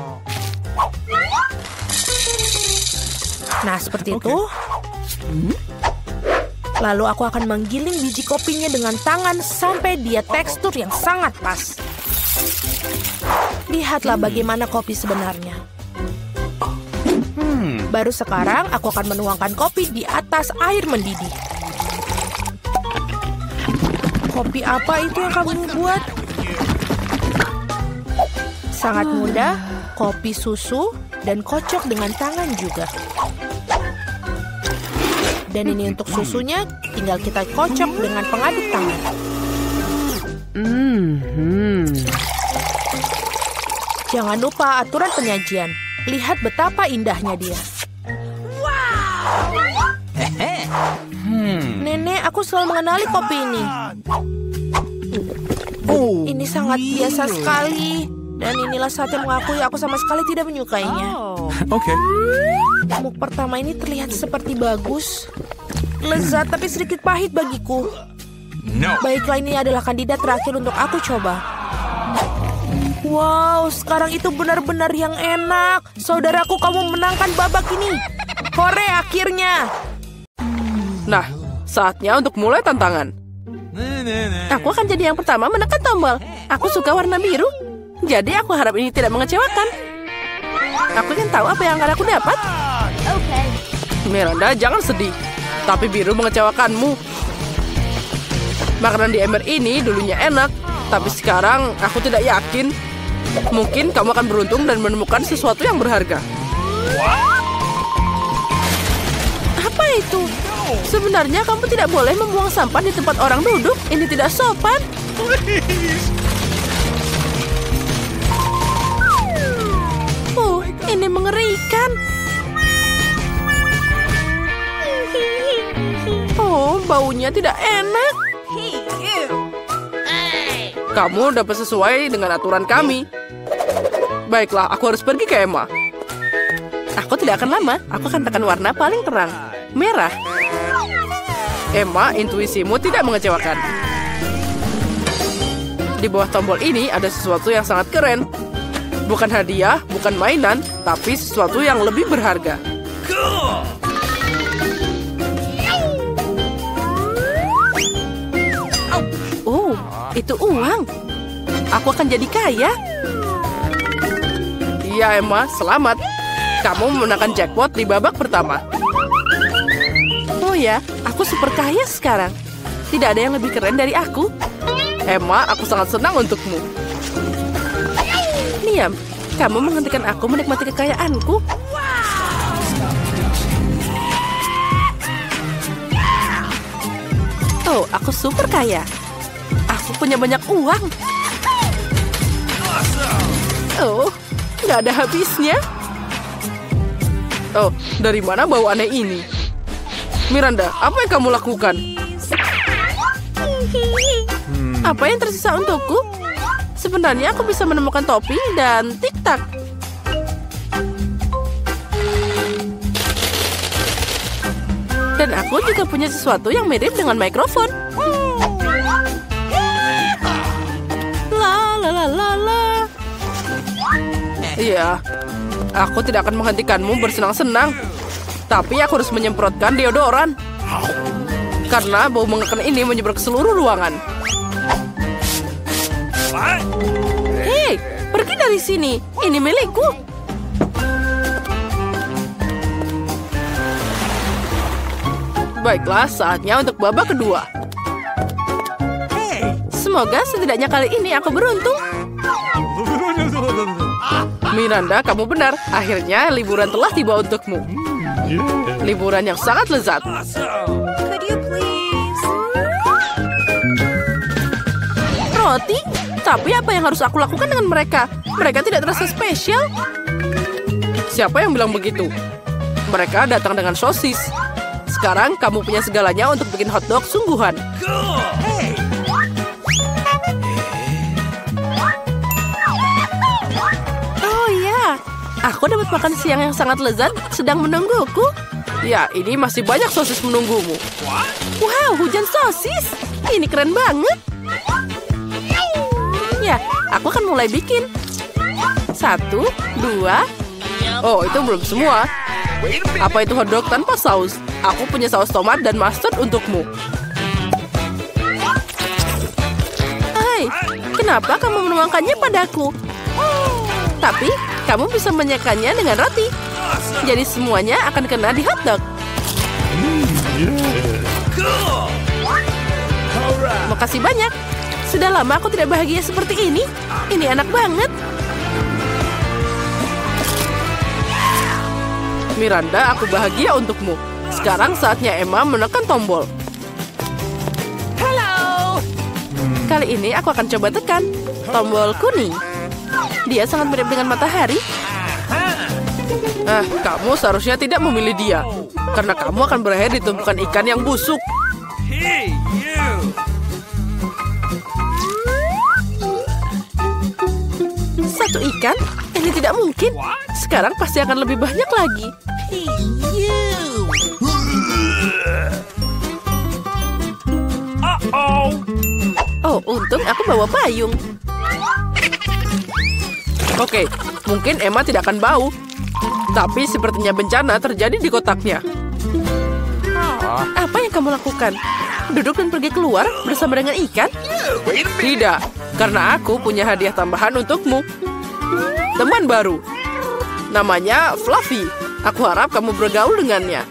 D: Nah, seperti itu. Lalu aku akan menggiling biji kopinya dengan tangan sampai dia tekstur yang sangat pas. Lihatlah bagaimana kopi sebenarnya. Baru sekarang aku akan menuangkan kopi di atas air mendidih. Kopi apa itu yang kamu buat? Sangat mudah, kopi susu dan kocok dengan tangan juga. Dan ini untuk susunya, tinggal kita kocok dengan pengaduk tangan. Jangan lupa aturan penyajian. Lihat betapa indahnya dia. Nenek, aku selalu mengenali kopi ini. Ini sangat biasa sekali. Dan inilah saatnya mengakui aku sama sekali tidak menyukainya. Muk pertama ini terlihat seperti bagus. Lezat tapi sedikit pahit bagiku. Baiklah, ini adalah kandidat terakhir untuk aku coba. Wow, sekarang itu benar-benar yang enak. Saudaraku, kamu menangkan babak ini. Hore, akhirnya.
B: Nah, saatnya untuk mulai tantangan. Aku akan jadi yang pertama menekan tombol. Aku suka warna biru. Jadi aku harap ini tidak mengecewakan. Aku ingin tahu apa yang akan aku dapat. Miranda, jangan sedih. Tapi biru mengecewakanmu. Makanan di ember ini dulunya enak. Tapi sekarang aku tidak yakin. Mungkin kamu akan beruntung dan menemukan sesuatu yang berharga. Apa itu? Sebenarnya kamu tidak boleh membuang sampah di tempat orang duduk. Ini tidak sopan. Ini mengerikan. Oh, baunya tidak enak.
E: Kamu dapat sesuai dengan aturan kami. Baiklah, aku harus pergi ke Emma.
A: Aku tidak akan lama. Aku akan tekan warna paling terang. Merah.
E: Emma, intuisimu tidak mengecewakan. Di bawah tombol ini ada sesuatu yang sangat keren. Bukan hadiah, bukan mainan, tapi sesuatu yang lebih berharga.
A: Oh, itu uang. Aku akan jadi kaya.
E: Iya, Emma, selamat. Kamu memenangkan jackpot di babak pertama.
A: Oh ya, aku super kaya sekarang. Tidak ada yang lebih keren dari aku.
E: Emma, aku sangat senang untukmu.
A: Liam, kamu menghentikan aku menikmati kekayaanku. Oh, aku super kaya. Aku punya banyak uang. Oh, nggak ada habisnya.
E: Oh, dari mana bau aneh ini? Miranda, apa yang kamu lakukan?
A: Apa yang tersisa untukku? Sebenarnya aku bisa menemukan topi dan tik-tak. Dan aku juga punya sesuatu yang mirip dengan mikrofon. La la la la la.
E: Iya, aku tidak akan menghentikanmu bersenang-senang. Tapi aku harus menyemprotkan deodoran. Karena bau mengekang ini menyebar ke seluruh ruangan.
A: Hei, pergi dari sini. Ini milikku.
E: Baiklah, saatnya untuk babak kedua.
A: Semoga setidaknya kali ini aku beruntung.
E: Miranda, kamu benar. Akhirnya liburan telah tiba untukmu. Liburan yang sangat lezat.
A: Roti? Tapi apa yang harus aku lakukan dengan mereka? Mereka tidak terasa spesial.
E: Siapa yang bilang begitu? Mereka datang dengan sosis. Sekarang kamu punya segalanya untuk bikin hotdog sungguhan.
A: Oh iya, aku dapat makan siang yang sangat lezat sedang menungguku.
E: Ya, ini masih banyak sosis menunggumu.
A: Wow, hujan sosis. Ini keren banget. Ya, aku akan mulai bikin. 1, 2.
E: Oh, itu belum semua. Apa itu hotdog tanpa saus? Aku punya saus tomat dan mustard untukmu.
A: Hai, kenapa kamu menuangkannya padaku? Tapi, kamu bisa menyakannya dengan roti. Jadi semuanya akan kena di hotdog. Makasih banyak. Sudah lama aku tidak bahagia seperti ini. Ini enak banget.
E: Miranda, aku bahagia untukmu. Sekarang saatnya Emma menekan tombol.
A: Halo. Kali ini aku akan coba tekan tombol kuning. Dia sangat mirip dengan matahari.
E: Kamu seharusnya tidak memilih dia. Karena kamu akan berakhir di tumpukan ikan yang busuk.
A: Satu ikan? Ini tidak mungkin. Sekarang pasti akan lebih banyak lagi. Oh, untung aku bawa payung.
E: Oke, mungkin Emma tidak akan bau. Tapi sepertinya bencana terjadi di kotaknya.
A: Apa yang kamu lakukan? Duduk dan pergi keluar bersama dengan ikan?
E: Tidak, karena aku punya hadiah tambahan untukmu. Teman baru. Namanya Fluffy. Aku harap kamu bergaul dengannya.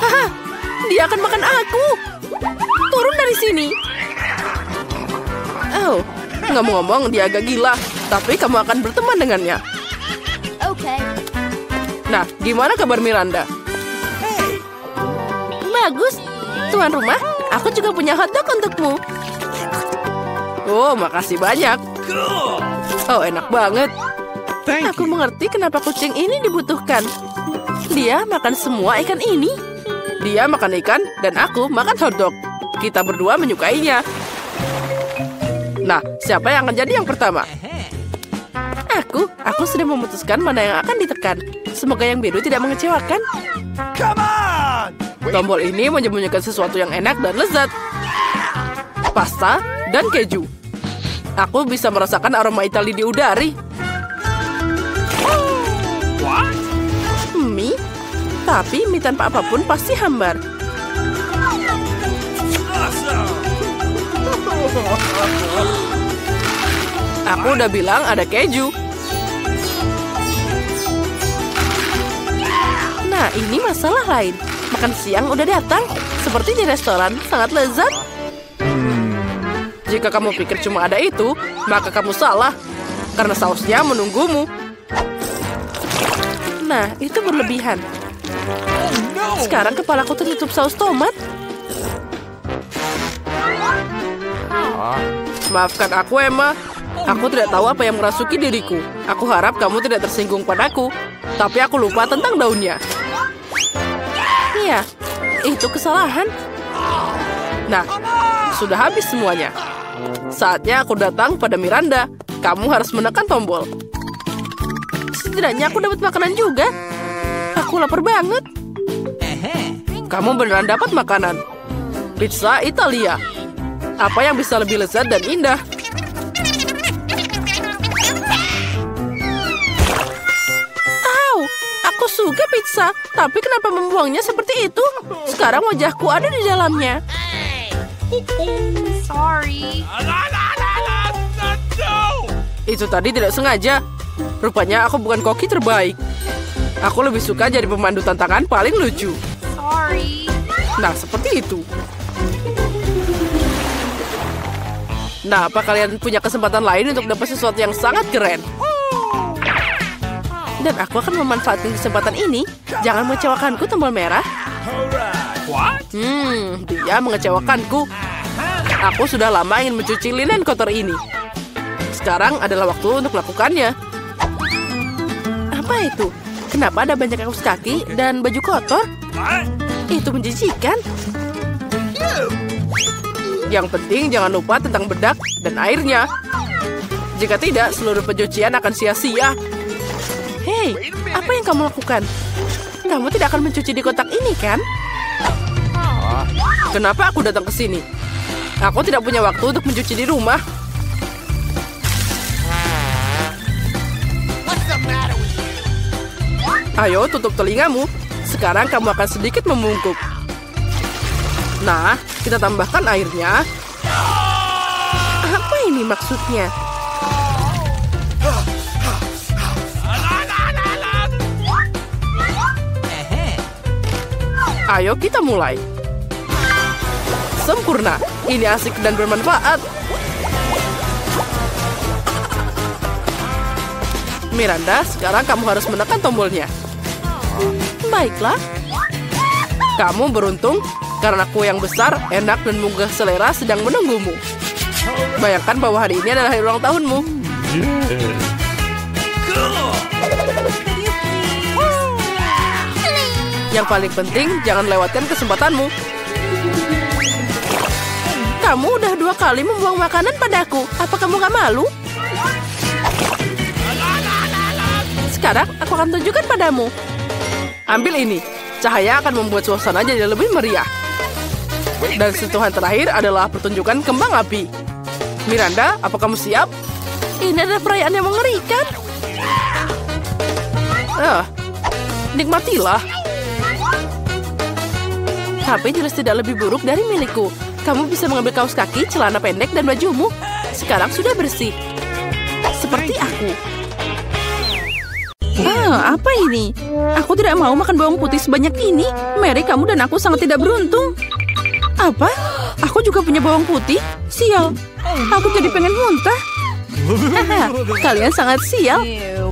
A: Haha, dia akan makan aku. Turun dari sini.
E: Oh, ngomong-ngomong dia agak gila. Tapi kamu akan berteman dengannya.
F: Okay.
E: Nah, gimana kabar Miranda?
A: Bagus. Tuan rumah, aku juga punya hotdog untukmu.
E: Oh, makasih banyak. Oh, enak banget.
A: Aku mengerti kenapa kucing ini dibutuhkan. Dia makan semua ikan ini.
E: Dia makan ikan dan aku makan hotdog. Kita berdua menyukainya. Nah, siapa yang akan jadi yang pertama? Aku sudah memutuskan mana yang akan ditekan. Semoga yang biru tidak mengecewakan. Tombol ini menyembunyikan sesuatu yang enak dan lezat. Pasta dan keju. Aku bisa merasakan aroma Itali di udara. Mie? Tapi mie tanpa apapun pasti hambar. Aku udah bilang ada keju. Nah, ini masalah lain. Makan siang udah datang. Seperti di restoran, sangat lezat. Jika kamu pikir cuma ada itu, maka kamu salah. Karena sausnya menunggumu. Nah, itu berlebihan. Sekarang kepalaku tertutup saus tomat. Maafkan aku, Emma. Aku tidak tahu apa yang merasuki diriku. Aku harap kamu tidak tersinggung padaku. Tapi aku lupa tentang daunnya. Iya, itu kesalahan. Nah, sudah habis semuanya. Saatnya aku datang pada Miranda. Kamu harus menekan tombol. Setidaknya aku dapat makanan juga. Aku lapar banget. Kamu beneran dapat makanan. Pizza Italia. Apa yang bisa lebih lezat dan indah? Au, aku suka pizza. Tapi kenapa membuangnya seperti itu? Sekarang wajahku ada di dalamnya.
F: Sorry.
E: Itu tadi tidak sengaja. Rupanya aku bukan koki terbaik. Aku lebih suka jadi pemandu tantangan paling lucu.
F: Sorry.
E: Nah, seperti itu. Nah, apa kalian punya kesempatan lain untuk dapat sesuatu yang sangat keren? Dan aku akan memanfaatkan kesempatan ini. Jangan mengecewakanku, tombol merah. Dia mengecewakanku. Aku sudah lama ingin mencuci linen kotor ini. Sekarang adalah waktu untuk melakukannya. Apa itu? Kenapa ada banyak kaos kaki dan baju kotor? Itu menjijikan. Yang penting jangan lupa tentang bedak dan airnya. Jika tidak, seluruh pencucian akan sia-sia. Hei, apa yang kamu lakukan? Kamu tidak akan mencuci di kotak ini, kan? Kenapa aku datang ke sini? Aku tidak punya waktu untuk mencuci di rumah. Ayo, tutup telingamu. Sekarang kamu akan sedikit membungkuk. Nah, kita tambahkan airnya. Apa ini maksudnya? Ayo kita mulai. Sempurna. Ini asik dan bermanfaat. Miranda, sekarang kamu harus menekan tombolnya. Baiklah. Kamu beruntung karena kue yang besar, enak dan menggugah selera sedang menunggumu. Bayangkan bahwa hari ini adalah hari ulang tahunmu. Yang paling penting, jangan lewatkan kesempatanmu. Kamu udah 2 kali membuang makanan padaku. Apa kamu gak malu? Sekarang aku akan tunjukkan padamu. Ambil ini. Cahaya akan membuat suasana jadi lebih meriah. Dan sentuhan terakhir adalah pertunjukan kembang api. Miranda, apa kamu siap? Ini adalah perayaan yang mengerikan. Nikmatilah. Tapi jelas tidak lebih buruk dari milikku. Kamu bisa mengambil kaos kaki, celana pendek, dan bajumu. Sekarang sudah bersih. Seperti aku. Apa ini? Aku tidak mau makan bawang putih sebanyak ini. Mary, kamu dan aku sangat tidak beruntung. Apa? Aku juga punya bawang putih? Sial. Aku jadi pengen muntah. Kalian sangat sial.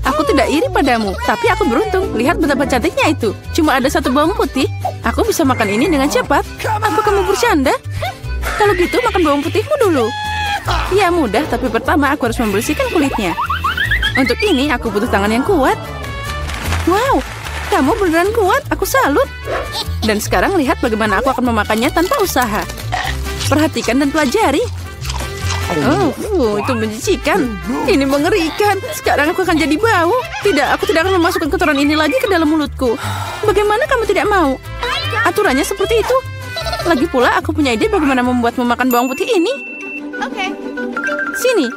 E: Aku tidak iri padamu, tapi aku beruntung. Lihat betapa cantiknya itu. Cuma ada 1 bawang putih. Aku bisa makan ini dengan cepat. Apa kamu bercanda? Kalau gitu, makan bawang putihmu dulu. Ya, mudah, tapi pertama aku harus membersihkan kulitnya. Untuk ini, aku butuh tangan yang kuat. Wow,
A: Kamu beneran kuat, aku salut. Dan sekarang lihat bagaimana aku akan memakannya tanpa usaha. Perhatikan dan pelajari. Oh, itu menjijikan. Ini mengerikan. Sekarang aku akan jadi bau. Tidak, aku tidak akan memasukkan kotoran ini lagi ke dalam mulutku. Bagaimana kamu tidak mau? Aturannya seperti itu. Lagi pula, aku punya ide bagaimana membuat memakan bawang putih ini. Sini.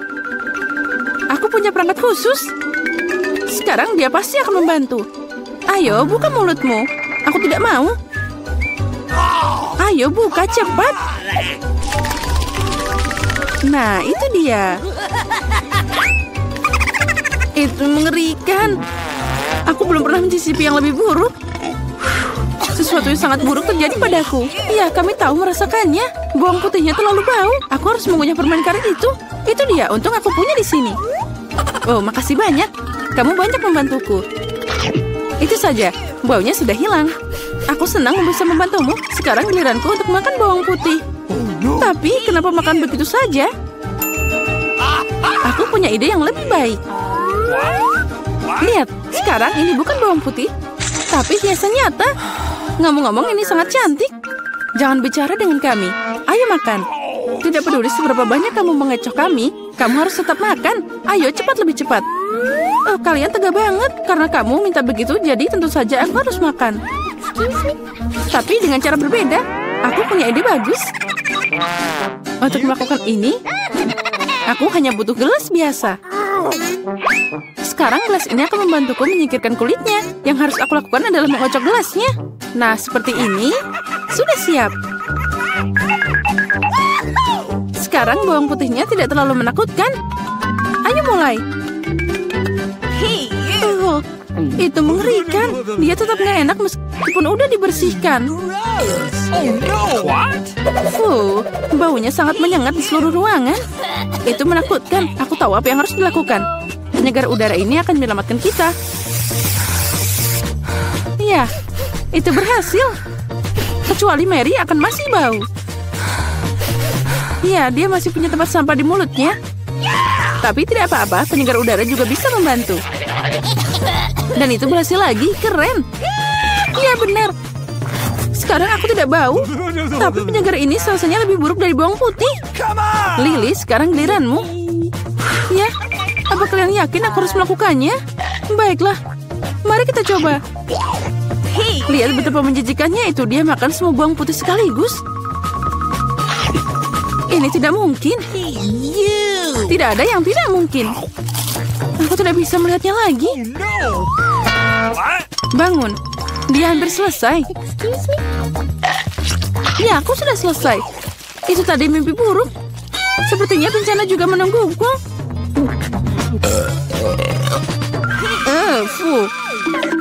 A: Aku punya perangkat khusus. Sekarang dia pasti akan membantu. Ayo, buka mulutmu. Aku tidak mau. Ayo, buka cepat. Nah, itu dia. Itu mengerikan. Aku belum pernah mencicipi yang lebih buruk. Sesuatu yang sangat buruk terjadi padaku. Iya, kami tahu merasakannya. Bawang putihnya terlalu bau. Aku harus mengunyah permen karet itu. Itu dia, untung aku punya di sini. Oh, makasih banyak. Kamu banyak membantuku. Itu saja, baunya sudah hilang. Aku senang bisa membantumu. Sekarang giliranku untuk makan bawang putih. Tapi kenapa makan begitu saja? Aku punya ide yang lebih baik. Lihat, sekarang ini bukan bawang putih, tapi hiasan nyata. Ngomong-ngomong, ini sangat cantik. Jangan bicara dengan kami. Ayo makan. Tidak peduli seberapa banyak kamu mengecoh kami, kamu harus tetap makan. Ayo, cepat, lebih cepat. Oh, kalian tega banget. Karena kamu minta begitu, jadi tentu saja aku harus makan. Tapi dengan cara berbeda. Aku punya ide bagus. Untuk melakukan ini, aku hanya butuh gelas biasa. Sekarang gelas ini akan membantuku menyingkirkan kulitnya. Yang harus aku lakukan adalah mengocok gelasnya. Nah, seperti ini. Sudah siap. Sekarang bawang putihnya tidak terlalu menakutkan. Ayo mulai. Oh, itu mengerikan. Dia tetap nggak enak meskipun udah dibersihkan. Baunya sangat menyengat di seluruh ruangan. Itu menakutkan. Aku tahu apa yang harus dilakukan. Penyegar udara ini akan menyelamatkan kita. Ya, itu berhasil. Kecuali Mary akan masih bau. Ya, dia masih punya tempat sampah di mulutnya. Tapi tidak apa-apa, penyegar udara juga bisa membantu. Dan itu berhasil lagi, keren. Iya benar. Sekarang aku tidak bau. Tapi penyegar ini rasanya lebih buruk dari bawang putih. Lily, sekarang giliranmu. Ya, apa kalian yakin aku harus melakukannya? Baiklah, mari kita coba. Lihat betapa menjijikannya itu. Dia makan semua bawang putih sekaligus. Ini tidak mungkin. Tidak ada yang tidak mungkin. Aku tidak bisa melihatnya lagi. Bangun. Dia hampir selesai. Ya, aku sudah selesai. Itu tadi mimpi buruk. Sepertinya bencana juga menungguku.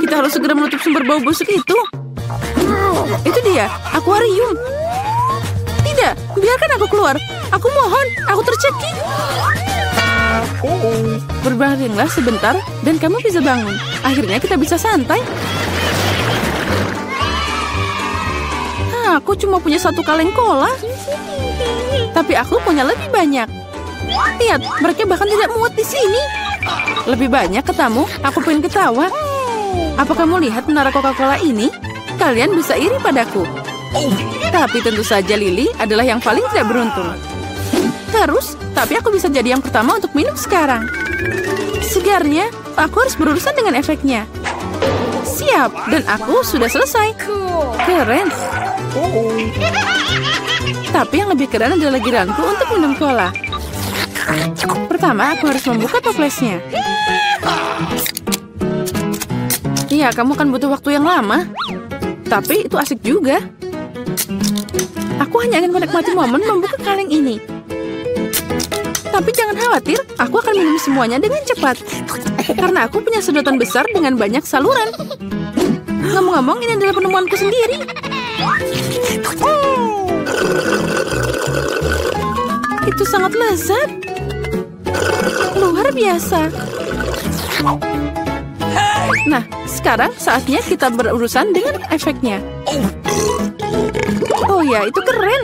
A: Kita harus segera menutup sumber bau busuk itu. Itu dia, akuarium. Tidak, biarkan aku keluar. Aku mohon, aku tercekik. Berbaringlah sebentar dan kamu bisa bangun. Akhirnya kita bisa santai. Aku cuma punya satu kaleng cola. Tapi aku punya lebih banyak. Lihat, mereka bahkan tidak muat di sini. Lebih banyak ketamu, aku pengen ketawa. Apa kamu lihat menara Coca-Cola ini? Kalian bisa iri padaku. Tapi tentu saja Lily adalah yang paling tidak beruntung. Terus, tapi aku bisa jadi yang pertama untuk minum sekarang. Segarnya, aku harus berurusan dengan efeknya. Siap, dan aku sudah selesai. Keren. Tapi yang lebih keren adalah giliranku untuk minum cola. Pertama, aku harus membuka toplesnya. Iya, kamu kan butuh waktu yang lama. Tapi itu asik juga. Aku hanya ingin menikmati momen membuka kaleng ini. Tapi jangan khawatir, aku akan minum semuanya dengan cepat. Karena aku punya sedotan besar dengan banyak saluran. Ngomong-ngomong, ini adalah penemuanku sendiri. Itu sangat lezat. Luar biasa. Nah, sekarang saatnya kita berurusan dengan efeknya. Oh ya, itu keren.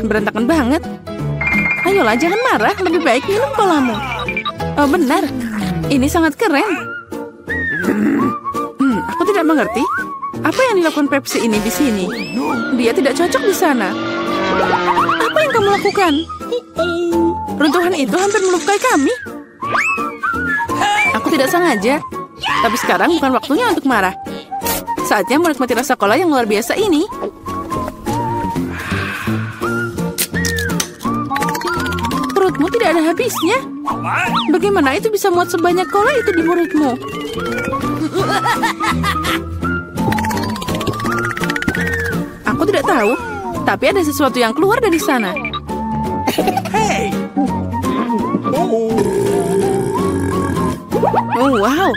A: Berantakan banget. Ayolah, jangan marah. Lebih baik minum colamu. Oh, benar. Ini sangat keren. Aku tidak mengerti. Apa yang dilakukan Pepsi ini di sini? Dia tidak cocok di sana. Apa yang kamu lakukan? Runtuhan itu hampir melukai kami. Aku tidak sengaja. Tapi sekarang bukan waktunya untuk marah. Saatnya menikmati rasa cola yang luar biasa ini. Perutmu tidak ada habisnya. Bagaimana itu bisa muat sebanyak cola itu di mulutmu? Aku tidak tahu, tapi ada sesuatu yang keluar dari sana. Oh, wow.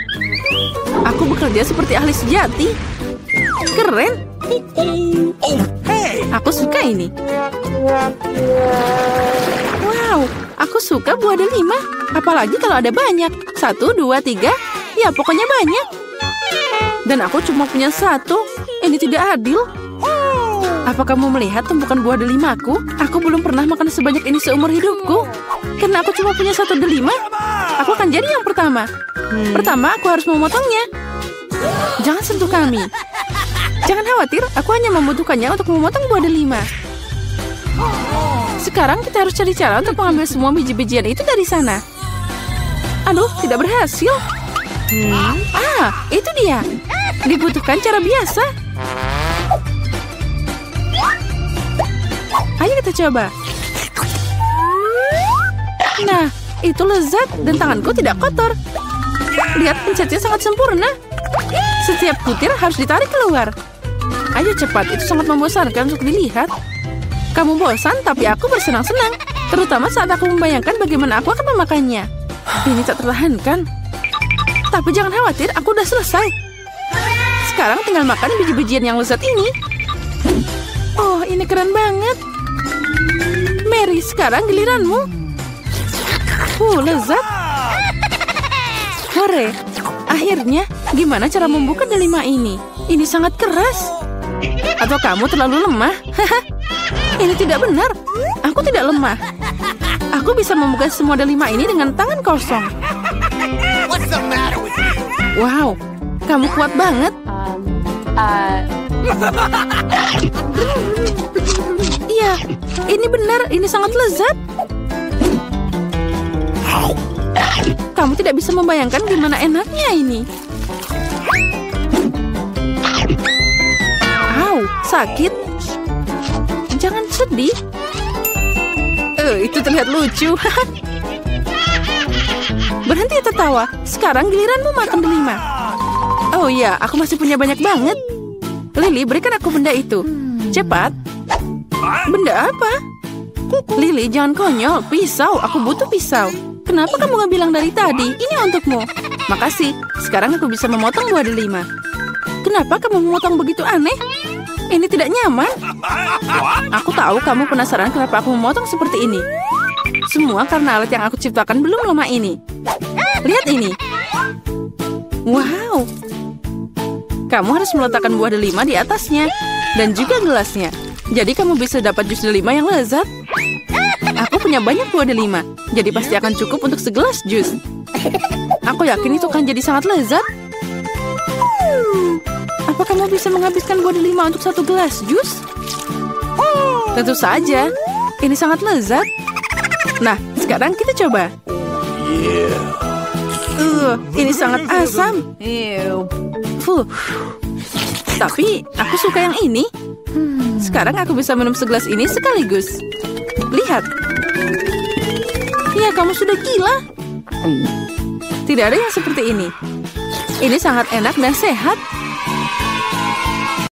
A: Aku bekerja seperti ahli sejati. Keren. Aku suka ini. Wow, aku suka buah delima. Apalagi kalau ada banyak. 1, 2, 3. Ya, pokoknya banyak. Dan aku cuma punya 1. Ini tidak adil. Apa kamu melihat tumpukan buah delimaku? Aku belum pernah makan sebanyak ini seumur hidupku. Karena aku cuma punya 1 delima, aku akan jadi yang pertama. Pertama, aku harus memotongnya. Jangan sentuh kami. Jangan khawatir, aku hanya membutuhkannya untuk memotong buah delima. Sekarang kita harus cari cara untuk mengambil semua biji-bijian itu dari sana. Aduh, tidak berhasil. Itu dia. Dibutuhkan cara biasa. Ayo kita coba. Nah, itu lezat dan tanganku tidak kotor. Lihat, pencetnya sangat sempurna. Setiap butir harus ditarik keluar. Ayo cepat, itu sangat membosankan untuk dilihat. Kamu bosan, tapi aku bersenang-senang. Terutama saat aku membayangkan bagaimana aku akan memakannya. Ini tak tertahankan. Tapi jangan khawatir, aku udah selesai. Sekarang tinggal makan biji-bijian yang lezat ini. Oh, ini keren banget. Mary, sekarang giliranmu. Lezat. Hore. Akhirnya, gimana cara membuka delima ini? Ini sangat keras. Atau kamu terlalu lemah? Ini tidak benar. Aku tidak lemah. Aku bisa membuka semua delima ini dengan tangan kosong. Wow, kamu kuat banget. Iya, ini benar. Ini sangat lezat. Kamu tidak bisa membayangkan gimana enaknya ini. Sakit. Jangan sedih. Itu terlihat lucu. Berhenti tertawa. Sekarang giliranmu makan delima. Oh iya, aku masih punya banyak banget. Lily, berikan aku benda itu. Cepat. Benda apa? Lily, jangan konyol. Pisau, aku butuh pisau. Kenapa kamu gak bilang dari tadi? Ini untukmu. Makasih. Sekarang aku bisa memotong buah delima. Kenapa kamu memotong begitu aneh? Ini tidak nyaman. Aku tahu kamu penasaran kenapa aku memotong seperti ini. Semua karena alat yang aku ciptakan belum lama ini. Lihat ini. Wow. Kamu harus meletakkan buah delima di atasnya. Dan juga gelasnya. Jadi kamu bisa dapat jus delima yang lezat. Aku punya banyak buah delima. Jadi pasti akan cukup untuk segelas jus. Aku yakin itu akan jadi sangat lezat. Apa kamu bisa menghabiskan buah delima untuk 1 gelas jus? Tentu saja. Ini sangat lezat. Nah, sekarang kita coba. Ini sangat asam. Tapi aku suka yang ini. Sekarang aku bisa minum segelas ini sekaligus. Lihat. Ya, kamu sudah gila. Tidak ada yang seperti ini. Ini sangat enak dan sehat.